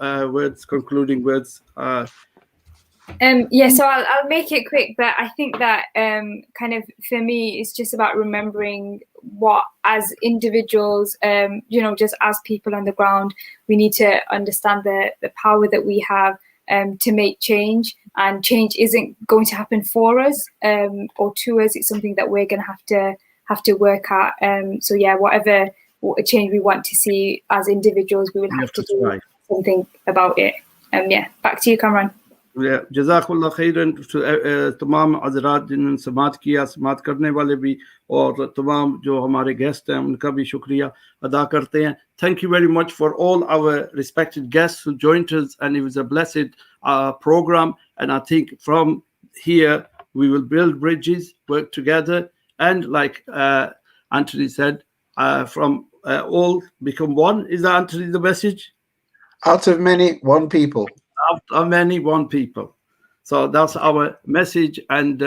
concluding words. So I'll make it quick, but I think that kind of for me, it's just about remembering what, as individuals, just as people on the ground, we need to understand the power that we have to make change, and change isn't going to happen for us or to us. It's something that we're going to have to work at. Whatever change we want to see as individuals, we will have to do something about it. Back to you, Kamran. जज़ाकुल्लाह खैरन तमाम हज़रात जिन्होंने समात करने वाले भी और तमाम जो हमारे गेस्ट हैं उनका भी शुक्रिया अदा करते हैं. Thank you very much for all our respected guests who joined us, and it was a blessed program. And I think from here we will build bridges, work together, and like Anthony said, from all become one. Is that, Anthony, the message? Out of many, one people. Out of many, one people. So that's our message, and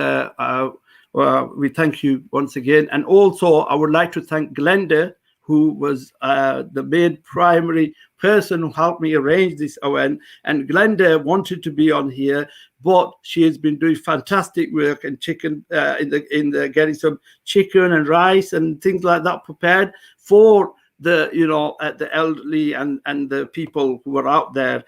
we thank you once again. And also I would like to thank Glenda, who was the main primary person who helped me arrange this event. And Glenda wanted to be on here, but she has been doing fantastic work and chicken in the getting some chicken and rice and things like that prepared for the the elderly and the people who are out there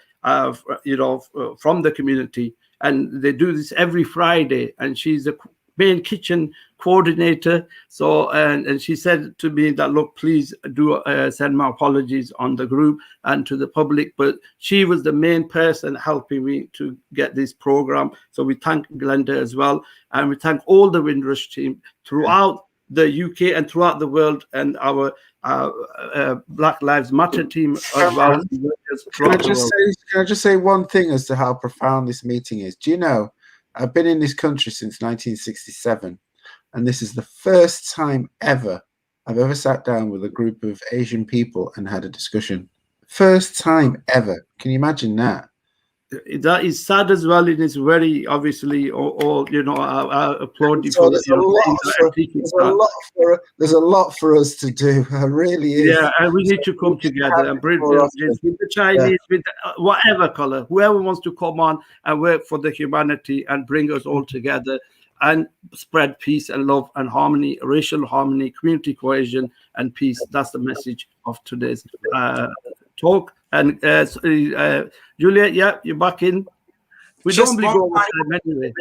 from the community. And they do this every Friday, and she's the main kitchen coordinator. So and she said to me that, look, please do send my apologies on the group and to the public, but she was the main person helping me to get this program. So we thank Glenda as well, and we thank all the Windrush team throughout the UK and throughout the world, and our Black Lives Matter team as well. Can I just say one thing as to how profound this meeting is? Do you know, I've been in this country since 1967, and this is the first time ever I've ever sat down with a group of Asian people and had a discussion. First time ever. Can you imagine that? That is sad as well. It is very obviously, all you know, I applaud you so for there's, there's a lot for us to do. It really is. Yeah, and we need to come together and bring with the Chinese, with whatever color, whoever wants to come on and work for the humanity and bring us all together and spread peace and love and harmony, racial harmony, community cohesion and peace. That's the message of today's talk. And Julia, yeah, you're back in. We just normally go over time anyway.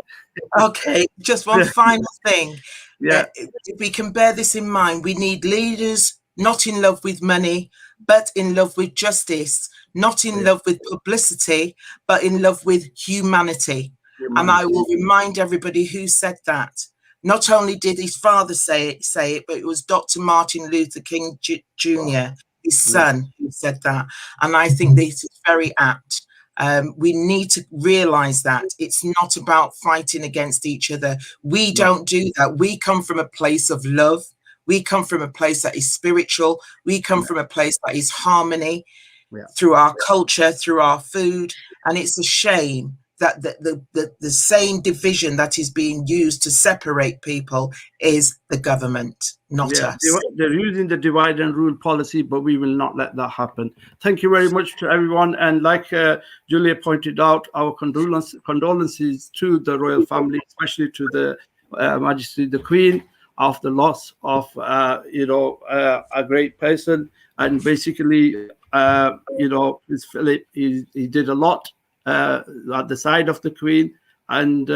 Okay, just one final thing. Yeah. If we can bear this in mind, we need leaders not in love with money, but in love with justice, not in love with publicity, but in love with humanity. And I will remind everybody who said that. Not only did his father say it, but it was Dr. Martin Luther King Jr., his son, who said that. And I think this is very apt. We need to realize that it's not about fighting against each other. We don't do that. We come from a place of love. We come from a place that is spiritual. We come from a place that is harmony through our culture, through our food. And it's a shame that the same division that is being used to separate people is the government, not us. They're using the divide and rule policy, but we will not let that happen. Thank you very much to everyone. And like Julia pointed out, our condolences to the royal family, especially to the Majesty the Queen, of the loss of a great person. And basically, Prince Philip, he did a lot at the side of the Queen, and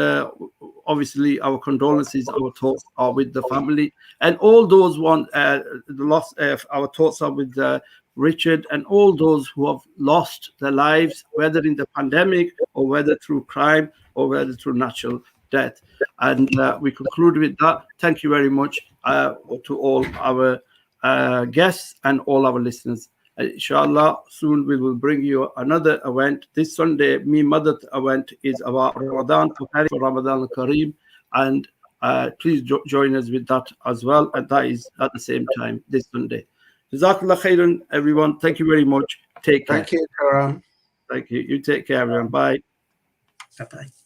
obviously our condolences, our thoughts are with the family, and all those the loss. Our thoughts are with Richard and all those who have lost their lives, whether in the pandemic or whether through crime or whether through natural death. And we conclude with that. Thank you very much to all our guests and all our listeners. Inshallah, soon we will bring you another event. This Sunday, Me Madad event is about Ramadan, preparing for Ramadan al-Kareem, and please join us with that as well. And that is at the same time this Sunday. Jazakallah khairan, everyone. Thank you very much. Take care. Thank you, Karam. Thank you. You take care, everyone. Bye. Bye-bye.